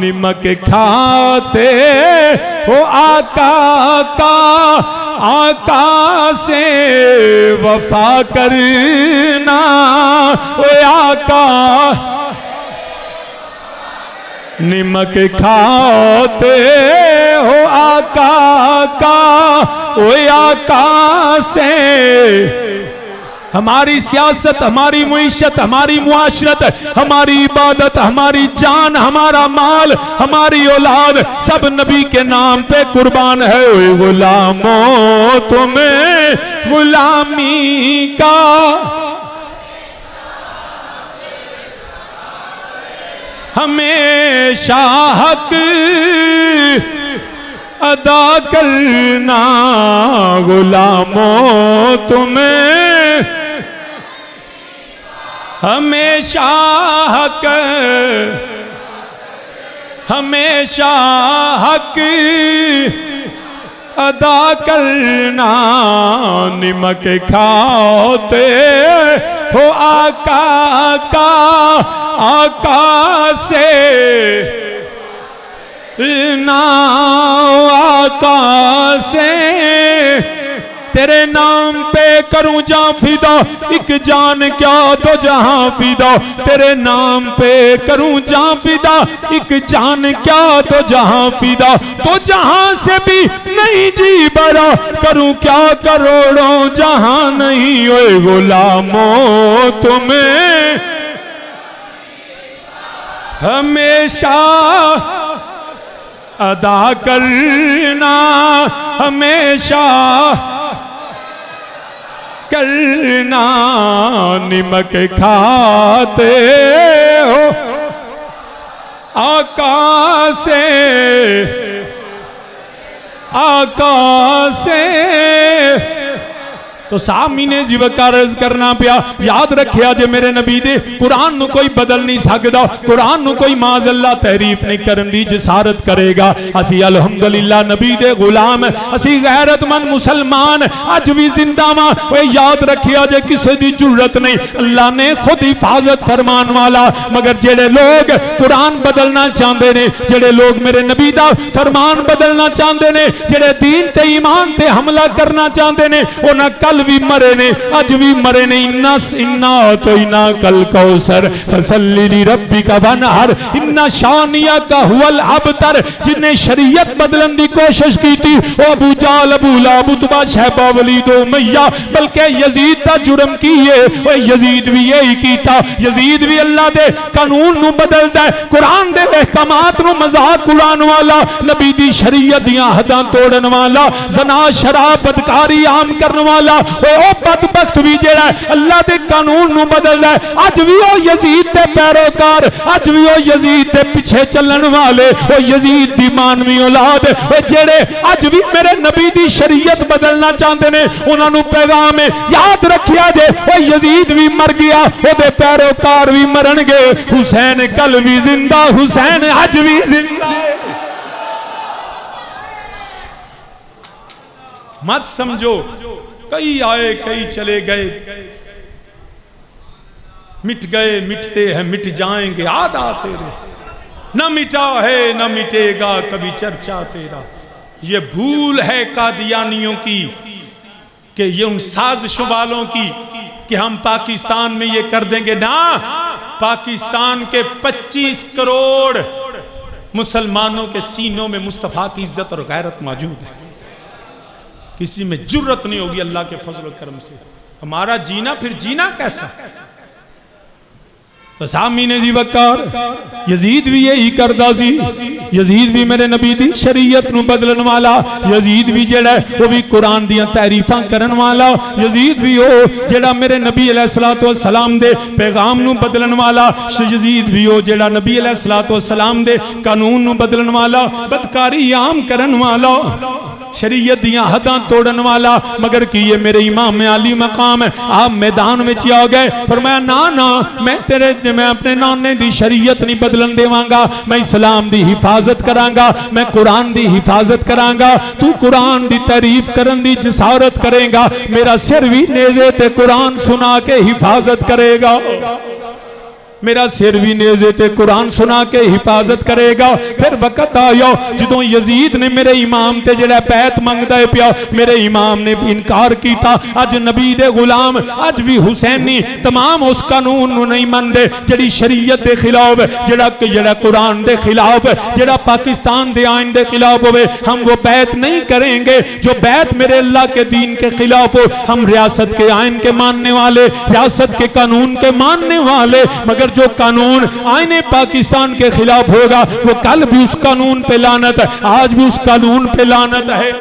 نمک کھاتے ہو آقا کا، آقا سے وفا کرنا، اے آقا نمک کھاتے ہو آقا کا، اے آقا سے ہماری سیاست، ہماری معیشت، ہماری معاشرت، ہماری عبادت، ہماری جان، ہمارا مال، ہماری اولاد سب نبی کے نام پہ قربان ہے۔ اے غلاموں تمہیں غلامی کا ہمیشہ حق ادا کرنا، غلاموں تمہیں ہمیشہ حق، ہمیشہ حق ادا کرنا، نمک کھاتے ہو آقا کا، آقا سے نا، آقا سے تیرے نام پہ کروں جان فدا، ایک جان کیا دو جہاں فدا، تیرے نام پہ کروں جان فدا، ایک جان کیا دو جہاں فدا، تو جہاں سے بھی نہیں جی برا، کروں کیا کروڑوں جہاں نہیں، اے غلاموں تمہیں ہمیشہ ادا کرنا، ہمیشہ کرنا، نمک کھاتے ہو آقا سے، آقا سے۔ تو سامنے جی وقار عرض کرنا پیا، یاد رکھیا جے میرے نبی دے قرآن نو کوئی بدل نہیں سکدا، قرآن نو کوئی معاذ اللہ تحریف نہیں کرن دی جسارت کرے گا۔ اسی الحمدللہ نبی دے غلام، اسی غیرت مند مسلمان اج بھی زندہ ماں، وہ یاد رکھیا جے کسے دی جرت نہیں، اللہ نے خود حفاظت فرمان والا، مگر جڑے لوگ قرآن بدلنا چاہندے نے، جڑے لوگ میرے نبی دا فرمان بدلنا چاہندے نے، جڑے دین تے ایمان تے حملہ کرنا چاہندے نے، انہاں کل بھی مرے نے، اج بھی مرے نے۔ انا اعطیناک کل کوثر فصلی لربک وانحر ان شانئک هو الابتر، جن نے شریعت بدلن دی کوشش کی تھی وہ ابو جہل، ابو لہب، عتبہ، شیبہ، ولید و امیہ، بلکہ یزید دا جرم کیے، وہ یزید بھی یہی کیتا، یزید بھی اللہ دے قانون نو بدلدا ہے، قرآن دے احکامات نو مذاق اڑان والا، نبی دی شریعت دیاں حداں توڑن والا، زنا شراب بدکاری عام کرن والا، او بدبخت بھی جڑا ہے اللہ دے قانون نو بدل ہے، اج بھی او یزید تے پیروکار، اج بھی او یزید تے پیچھے چلن والے، او یزید دی مانوی اولاد، او جڑے اج بھی میرے نبی دی شریعت بدلنا چاہندے نے، انہاں نو پیغام ہے یاد رکھیا جے او یزید بھی مر گیا، او دے پیروکار بھی مرن گے، حسین کل بھی زندہ، حسین اج بھی زندہ ہے۔ مت سمجھو کئی آئے کئی چلے گئے، مٹ گئے مٹتے ہیں مٹ جائیں گے آدھا تیرے، نہ مٹا ہے نہ مٹے گا کبھی چرچا تیرا۔ یہ بھول ہے قادیانیوں کی کہ یہ ان سازش والوں کی کہ ہم پاکستان میں یہ کر دیں گے، نا، پاکستان کے 25 کروڑ مسلمانوں کے سینوں میں مصطفیٰ کی عزت اور غیرت موجود ہے، کسی میں جرت نہیں ہوگی اللہ کے فضل و کرم سے۔ ہمارا جینا پھر جینا کیسا؟ تو سامین جی وقار یزید بھی یہی کردہ سی، یزید بھی میرے نبی دی شریعت نو بدلن والا، یزید بھی جڑا ہے وہ بھی قرآن دیاں تعریفاں کرن والا، یزید بھی ہو جڑا میرے نبی علیہ السلام دے پیغام نو بدلن والا، یزید بھی ہو جڑا نبی علیہ السلام دے قانون نو بدلن والا، بدکاری عام کرن والا۔ شریعت دیاں حداں توڑن والا، مگر کی یہ میرے امام علی مقام ہے. آپ میدان میں چیا گئے، فرمایا نا میں اپنے نانے دی شریعت نہیں بدلن دیواں گا، میں اسلام دی حفاظت کراں گا، میں قرآن دی حفاظت کراں گا. تو قرآن دی تعریف کرن دی جسارت کرے گا، میرا سر بھی نیزے تے قرآن سنا کے حفاظت کرے گا. میرا سر بھی نیزے تے قرآن سنا کے حفاظت کرے گا. پھر وقت آیا جدوں یزید نے میرے امام تے جڑا بیعت منگدا ہے پیا، میرے امام نے بھی انکار کیتا. اج نبی دے غلام، اج بھی حسینی تمام اس قانون نو نہیں مندے جڑی شریعت دے خلاف، جڑا قرآن دے خلاف، جڑا پاکستان دے آئین دے خلاف ہوئے. ہم وہ بیعت نہیں کریں گے جو بیعت میرے اللہ کے دین کے خلاف ہو. ہم ریاست کے آئین کے ماننے والے، ریاست کے قانون کے ماننے والے، مگر جو قانون آئین پاکستان کے خلاف ہوگا وہ کل بھی اس قانون پہ لعنت ہے، آج بھی اس قانون پہ لعنت ہے.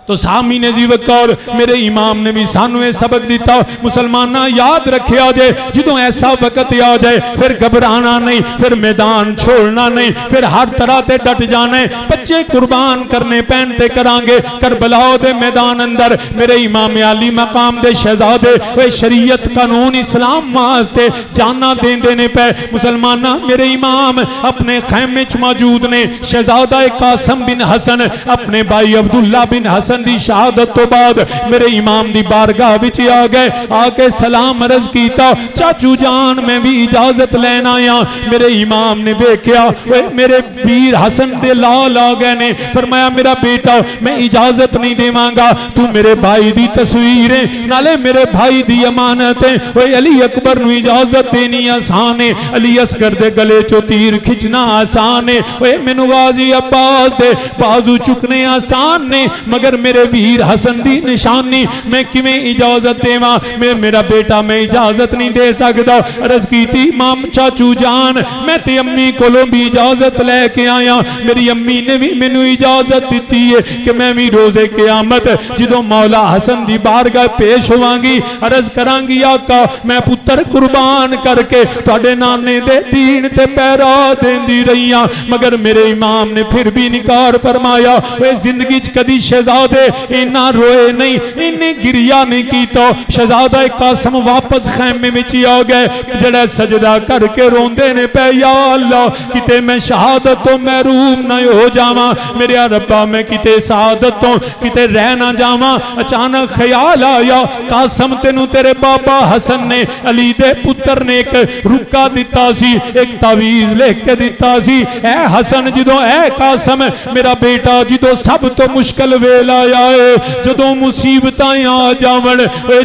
تو سامعین ذیوقار میرے امام نے بھی سانو سبق دیتا. مسلمانہ یاد رکھے آجائے جدوں ایسا وقت آ جائے پھر گھبرانا نہیں، پھر میدان چھوڑنا نہیں، پھر ہر طرح تے ڈٹ جانے. بچے قربان کرنے پہنتے کرانگے. کربلا دے میدان اندر میرے امام علی مقام دے شہزادے وہ شریعت قانون اسلام واسطے جانا دین دینے پہ. مسلمانہ میرے امام اپنے خیمے چ موجود نے. شہزادہ قاسم بن حسن اپنے بھائی عبداللہ بن حسن دی شہادت تو بعد میرے امام دی بارگاہ وچ آ گئے. آ کے سلام عرض کیتا، چاچو جان میں بھی اجازت لینا آیا. میرے امام نے دیکھیا میرے ویر حسن دے لال آ گئے نے. فرمایا میرا بیٹا میں اجازت نہیں دیواں گا، تو میرے بھائی دی تصویریں نالے میرے بھائی دی امانتیں. علی اکبر نو اجازت دینی آسان ہے، علی اصغر دے گلے چو تیر کھچنا آسان ہے، مینوں غازی عباس دے بازو چکنے آسان نے، مگر میرے ویر حسن دی نشانی میں کیویں اجازت دیواں؟ میرا بیٹا میں اجازت نہیں دے سکتا. عرض کیتی امام چاچو جان میں تے امی کولوں بھی اجازت لے کے آیا. میری امی نے بھی مینوں اجازت دیتی ہے کہ میں بھی روزے قیامت جدوں مولا حسن دی بارگاہ پیش ہوواں گی عرض کراں گی آقا میں پتر قربان کر کے تواڈے نانے دے دین تے پیرا دیندی رہی ہاں. مگر میرے امام نے پھر بھی انکار فرمایا. اے زندگی چ کدی شہزادے انہاں روئے نہیں، انہیں گریا نہیں کیتا. شہزادہ قاسم واپس خیمے میں آ گئے. جڑا سجدہ کر کے روندے نے پہ یا اللہ کتے میں شہادت تو محروم نہ ہو جاواں، میرے ربا میں کتے سعادت تو کتے رہ نہ جاواں. اچانک خیال آیا قاسم تینوں تیرے بابا حسن نے علی دے پتر نے ایک رکا دیتا سی، ایک تعویذ لے کے دیتا سی. اے حسن جدوں اے قاسم میرا بیٹا جدوں سب تو مشکل ویلا آئے، جدوں مصیبتاں آ جاون،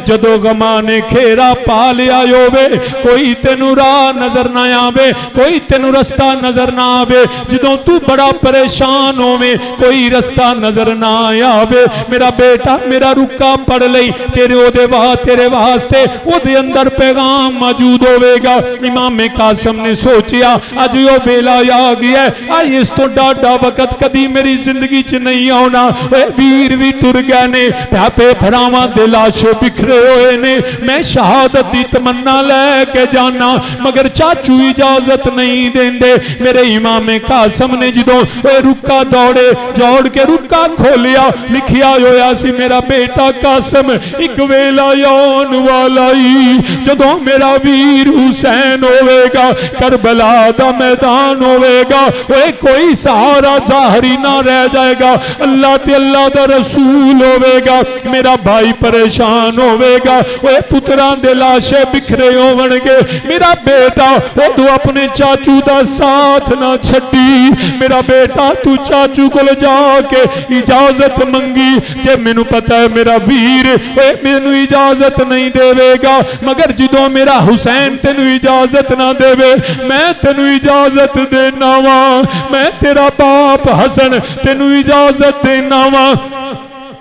جدوں غماں نے کھیرا پا لیا ہووے، کوئی تینوں راہ نظر نہ آوے، کوئی تینوں رستہ نظر نہ آوے، جدوں تو بڑا پریشان ہووے کوئی رستہ نظر نہ آوے، میرا بیٹا میرا رکا پڑھ لئی تیرے واسطے او دے اندر پیغام موجود ہوے گا. امام قاسم نے سوچیا اج وہ ویلا آ گیا ہے، آئی اس تو ڈاڈا وقت کدی میری زندگی چ نہیں آنا. ویر بھی ٹر گئے نے، پاپے بھراواں دے لاشے بکھرے ہوئے نے. میں شہادت دی تمنا لے کے جانا مگر چاچو اجازت نہیں دیندے. میرے امام قاسم نے جدوں رکا دوڑے جوڑ کے رکا کھولیا، لکھیا ہویا سی میرا بیٹا قاسم ایک ویلا آن والا ہی جدوں میرا ویر حسین ہوئے گا، کربلا دا میدان ہوئے گا، کوئی سہارا ظاہری نہ رہ جائے گا. اللہ تے اللہ دا رسول ہوئے گا، میرا بھائی پریشان ہوئے گا، پتران دے لاشے بکھرے ہوونگے. میرا بیٹا وہ اپنے چاچو دا ساتھ نہ چھڑی. میرا بیٹا تو چاچو کو لے جا کے اجازت منگی. جے میں نو پتہ ہے میرا ویر میں نو اجازت نہیں دے گا، مگر جدوں میرا حسین تے نو اجازت نہ دے میں تے نو اجازت دینا وا. میں تیرا باپ حسن تے نو اجازت دینا وا.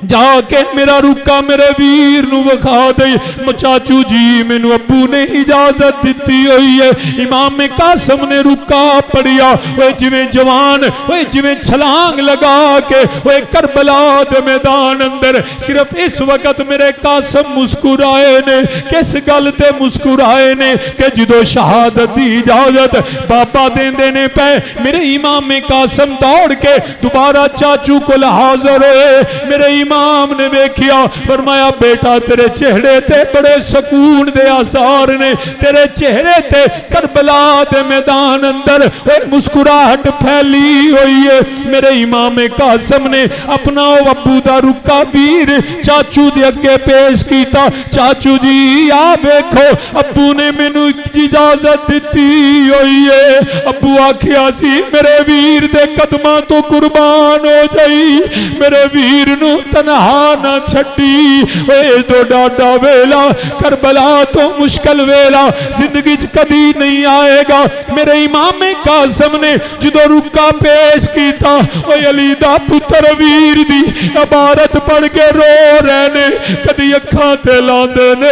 جا کے میرا رکا میرے ویر نو وکھا دے. چاچو جی مینو ابو نے اجازت دیتی ہوئی ہے. امام قاسم نے رکا پڑیا. وہ جویں جوان وہ جویں چھلانگ لگا کے وہ کربلا دے میدان اندر. صرف اس وقت میرے قاسم مسکرائے نے. کس گل تے مسکرائے نے کہ جدو شہادت دی اجازت بابا دین دینے پہ میرے امام قاسم دوڑ کے دوبارہ چاچو کو حاضر ہوئے. میرے امام نے دیکھیا فرمایا بیٹا تیرے چہرے تے بڑے سکون دے آثار نے. تیرے چہرے تے کربلا دے میدان اندر مسکراہٹ پھیلی ہوئی ہے. میرے امام قاسم نے اپنا ابو دا رکا ویر چاچو دے اگے پیش کیتا. چاچو جی آ دیکھو ابو نے مینوں اجازت دیتی ہوئی ہے. ابو آکھیا سی میرے ویر دے قدماں تو قربان ہو جائی. میرے ویر نو تنہا نہ چھٹی. اے دو ڈاڈا ویلا کربلا تو مشکل ویلا زندگی کدی نہیں آئے گا. میرے امام قاسم نے جدو رکا پیش کیتا اے علی دا پتر ویر دی عبارت پڑھ کے رو رہنے. کدی اکھاں تے لاندے نے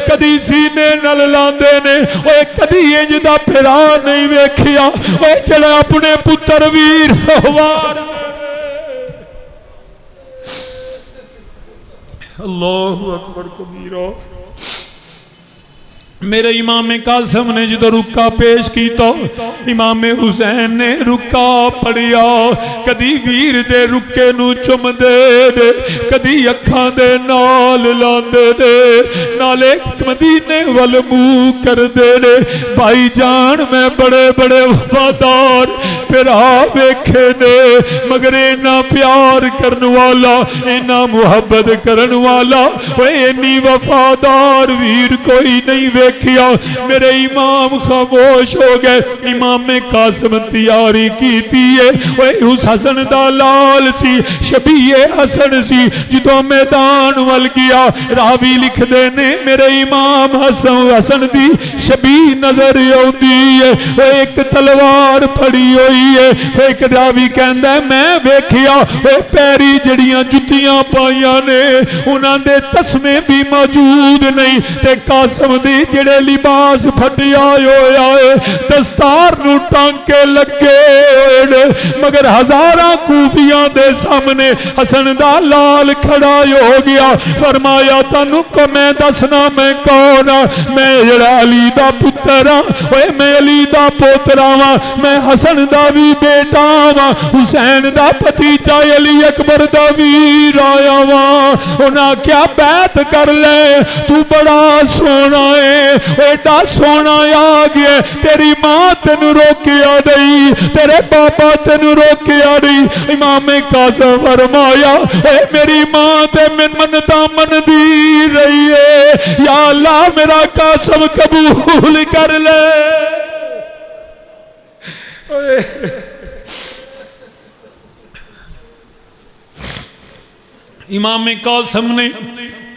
کدی سینے نال لاندے نے. اے کدی انج دا پھرا نہیں ویکھیا اے جڑا اپنے پتر ویر وار. اللہ اکبر کبیرہ. میرے امام قاسم نے جدو رکا پیش کیتا امام حسین نے رکا پڑیا. کدی ویر دے رکے نو چم دے دے کدی اکھاں دے نال لاندے دے نالے مدینے وال منہ کر دے دے. بھائی جان میں بڑے بڑے وفادار پھرا ویکھے نے مگر اینا پیار کرن والا اینا محبت کرن والا اینی وفادار ویر کوئی نہیں ویکھے کیا. میرے امام خاموش ہو گئے. امام قاسم تیاری کیتی ہے اس حسن دا لال سی شبیہ حسن سی. جدو میدان وال گیا راوی لکھ دینے میرے امام حسن دی شبیہ نظر آتی ہے. ایک تلوار پھڑی ہوئی ہے. ایک راوی کہندا ہے میں ویکھیا پیری جڑیاں جتیاں پائیاں نے انہاں دے تسمے بھی موجود نہیں تے قاسم دی جڑے لباس پھٹیا ہویا ہے دستار نو ٹانکے لگے ہوئے مگر ہزاراں کوفیاں دے سامنے حسن دا لال کھڑا ہو گیا. فرمایا تانوں کو میں دسنا میں کون ہاں. میں جڑا علی دا پتر ہاں میں علی دا پوترا ہاں. میں حسن دا بھی بیٹا ہاں. حسین دا بھتیجا علی اکبر دا ویر آیا ہاں. انہاں کیا بیعت کر لے تو بڑا سونا ہے ایڈا سونا آ گیا. تیری ماں تینو روکیا نہیں تیرے بابا تینو روکیا نہیں. امام قاسم فرمایا اے میری ماں تے منتا من دی رہی ہے. یا اللہ میرا قاسم قبول کر لے. امام قاسم نے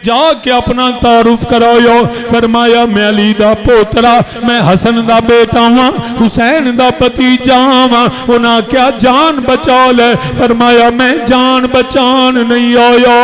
جا کے اپنا تعارف کرایا. فرمایا میں علی دا پوترا میں حسن دا بیٹا ہاں حسین دا بھتیجا ہاں. انہاں کیا جان بچا لے. فرمایا میں جان بچان نہیں آیا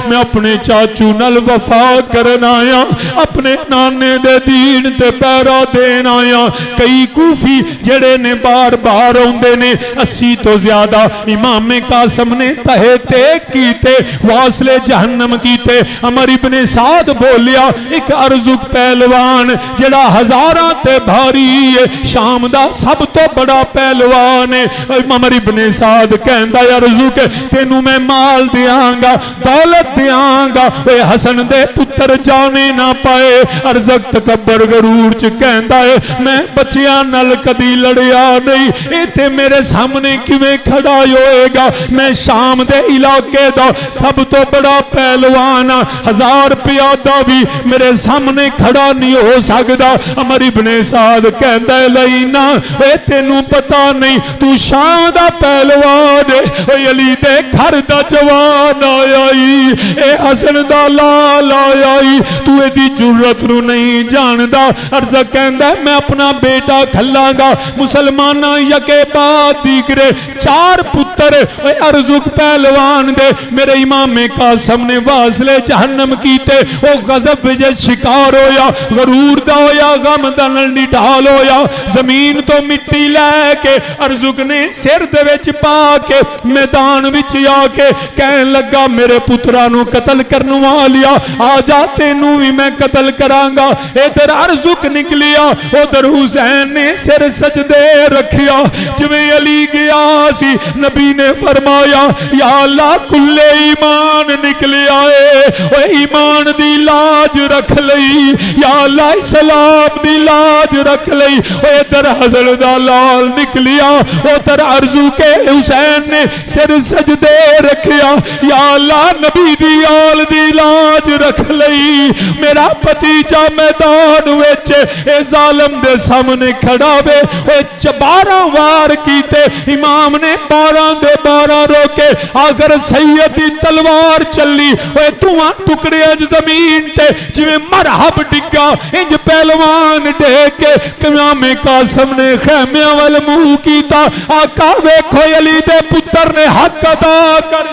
میں اپنے چاچو نال وفا کرن آیا اپنے نانے دے دین تے پیرا دین آیا. کئی کوفی جڑے نے بار بار اوندے نے 80 تو زیادہ امام قاسم نے تہے تیک کیتے واصلے جہنم کیتے. ہماری ابن سعد بولیا ایک ارزق پہلوان جڑا ہزاراں تے بھاری ہے شام دا سب تو بڑا پہلوان ہے. عمر ابن سعد کہندا ہے ارزق تینوں میں مال دیاں گا دولت دیاں گا اے حسن دے پتر جانے نہ پائے. ارزق تکبر غرور چ کہندا ہے میں بچیاں نال کدی لڑیا نہیں اے تے میرے سامنے کیویں کھڑا ہوئے گا. میں شام دے علاقے دا سب تو بڑا پہلوان ہاں. 1000 پیادہ بھی میرے سامنے کھڑا نہیں ہو سکتا. عمر ابن سعد کہندا ہے لینا اے تینوں پتہ نہیں تو شام دا پہلوان اے علی دے گھر دا جوان آیا اے حسن دا لال آیا تو ایدی جرت نو نہیں جاندا. عرض کہندا ہے میں اپنا بیٹا کھلاں گا مسلماناں یکے بعد دیگرے 4 پتر اے ارزق پہلوان دے میرے امام قاسم نے واصلے جہنم کیتے. او غضب وچ شکار ہویا غرور دا ہویا غم دا نڈال ہویا. زمین تو مٹی لے کے ارزق نے سر دے وچ پا کے میدان وچ آ کے کہن لگا میرے پتراں نو قتل کرن والیا آ جا تینوں وی میں قتل کراں گا. ادھر ارزق نکلیا ادھر حسین نے سر سجدے رکھیا. جویں علی گیا سی نبی نے فرمایا یا اللہ کل ایمان نکلیا اے او ایمان دی لاج رکھ لئی یا اللہ اسلام دی لاج رکھ لئی. ادھر حسن دا لال نکلیا ادھر ارزو کے حسین نے سر سجدے رکھیا یا اللہ نبی دی آل دی لاج رکھ لئی. میرا بھتیجا میدان وچ اے ظالم دے سامنے کھڑا وے اے 12 وار کیتے امام نے 12 دے 12 روکے آخر سید دی تلوار چلی اے دھواں ٹکڑے اج زمین تے جویں مرحب ڈگا انج پہلوان ڈیک کے امام قاسم نے خیمیاں وال منہ کیتا. آقا ویکھو علی دے پتر نے حق ادا کر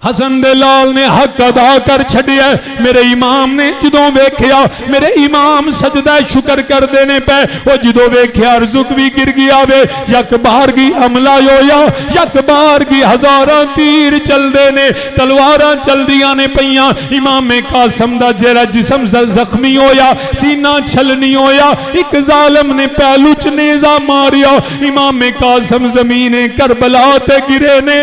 حسن دے لال نے حق ادا کر چھڑیا. میرے امام نے جدوں ویکھیا میرے امام سجدہ شکر کر دینے پہ وہ جدوں ویکھیا ارزق بھی گر گیا وے یک بارگی حملہ ہویا یک بارگی ہزاراں تیر چل دینے تلواراں چل دیاں نے پیاں. امام قاسم دا جیرا جسم زخمی ہویا سینہ چھلنی ہویا ایک ظالم نے پہلو چ نیزہ ماریا. امام قاسم زمین کربلا تے گرے نے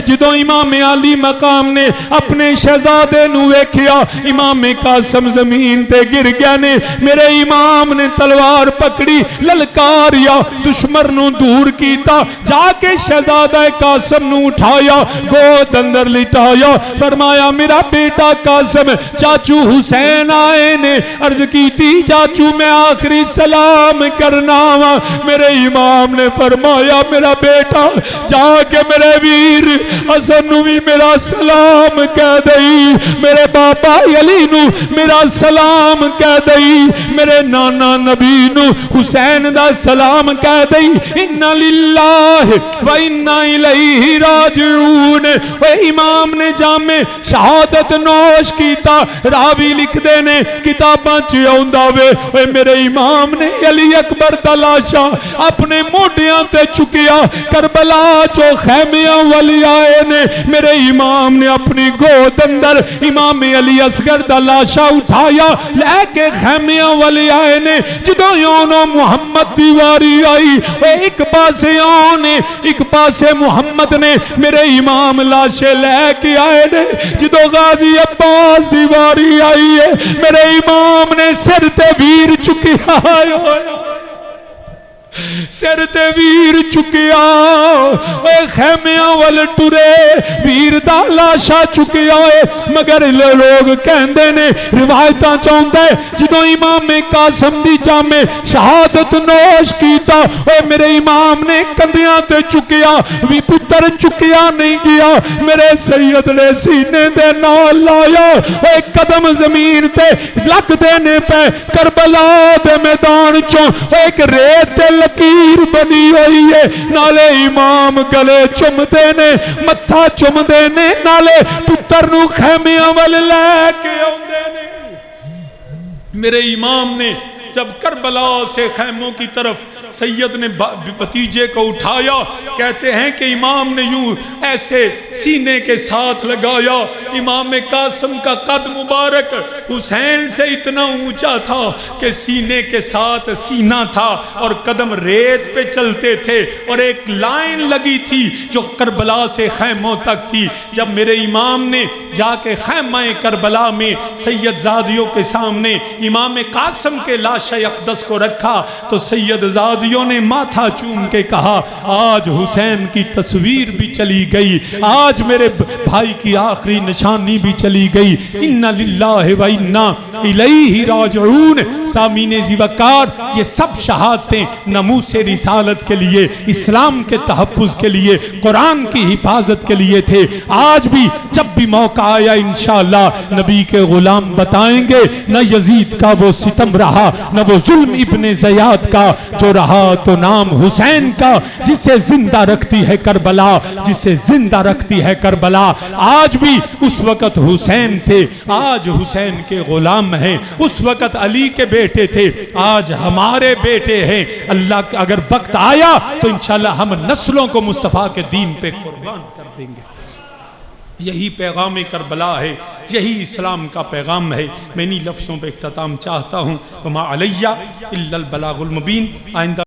جدوں امام علی مقام نے اپنے شہزادے نو ویکھیا امام قاسم زمین تے گر گیا نے. میرے امام نے تلوار پکڑی للکاریا دشمن نو دور کیتا جا کے شہزادہ قاسم نو اٹھایا گود اندر لٹایا فرمایا میرا بیٹا قاسم چاچو حسین آئے نے عرض کیتی چاچو میں آخری سلام کرنا وا. میرے امام نے فرمایا میرا بیٹا جا کے میرے ویر حسن نو بھی میرا سلام کہہ دئی میرے باپا علی نو میرا سلام کہہ دئی میرے نانا نبی نو حسین دا سلام کہہ دئی. انا للہ و انا الیہ راجعون. اے امام نے جامع شہادت نوش کیتا راوی لکھ دے نے کتاباں چ آوندا وے اے میرے امام نے علی اکبر دا لاشا اپنے موڈیاں تے چکیا کربلا چو خیمیاں والی آئے نے. میرے امام نے اپنی گود اندر امام علی اصغر دا لاشا اٹھایا لے کے خیمیاں والے آئے نے. جدوں یونو محمد دی واری آئی ایک پاسے آنے ایک پاسے محمد نے میرے امام لاشے لے کے آئے نے. جدوں غازی عباس دی واری آئی ہے میرے امام نے سر تے ویر چکیا سر تے ویر چکیا اے خیمیاں وال ٹرے ویر دا لاشا چکیا ہے. مگر لوگ کہندے نے روایتاں چاہندے جدوں امام قاسم دی جامع شہادت نوش کیتا اے میرے امام نے کندیاں تے چکیا وی پتر چکیا نہیں گیا میرے سید نے سینے دے نال لایا اے قدم زمین تے لگ دینے پہ کربلا دے میدان چوں ایک ریت تے لکیر بنی ہوئی ہے نالے امام گلے چمدے نے متھا چمدے نے نالے پتر نو خیمیاں والے لے کے آندے نے. میرے امام نے جب کربلا سے خیموں کی طرف سید نے بھتیجے کو اٹھایا کہتے ہیں کہ امام نے یوں ایسے سینے کے ساتھ لگایا. امام قاسم کا قد مبارک حسین سے اتنا اونچا تھا کہ سینے کے ساتھ سینہ تھا اور قدم ریت پہ چلتے تھے اور ایک لائن لگی تھی جو کربلا سے خیموں تک تھی. جب میرے امام نے جا کے خیمہ کربلا میں سید زادیوں کے سامنے امام قاسم کے لاش اقدس کو رکھا تو سید زادیوں نے ماتھا چوم کے کہا آج حسین کی تصویر بھی چلی گئی گئی، آج میرے بھائی کی آخری نشانی بھی چلی گئی۔ اِنَّ لِلَّهِ وَإِنَّا إِلَيْهِ راجعون۔ سامعین ذی وقار، یہ سب شہادتیں ناموس رسالت کے لیے، اسلام کے تحفظ کے لیے، قرآن کی حفاظت کے لیے تھے۔ آج بھی جب بھی موقع آیا انشاءاللہ نبی کے غلام بتائیں گے، نہ یزید کا وہ ستم رہا، نہ وہ ظلم ابن زیاد کا، جو رہا تو نام حسین کا، جسے زندہ رکھتی ہے کربلا، جسے زندہ رکھتی ہے کربلا۔ آج بھی اس وقت حسین تھے، آج حسین کے غلام ہیں، اس وقت علی کے بیٹے تھے، آج ہمارے بیٹے ہیں۔ اللہ اگر وقت آیا تو انشاءاللہ ہم نسلوں کو مصطفیٰ کے دین پہ قربان کر دیں گے۔ یہی پیغام کربلا ہے، یہی اسلام کا پیغام ہے۔ میں انہی لفظوں پہ اختتام چاہتا ہوں۔ وما علیہ الا البلاغ المبین۔ آئندہ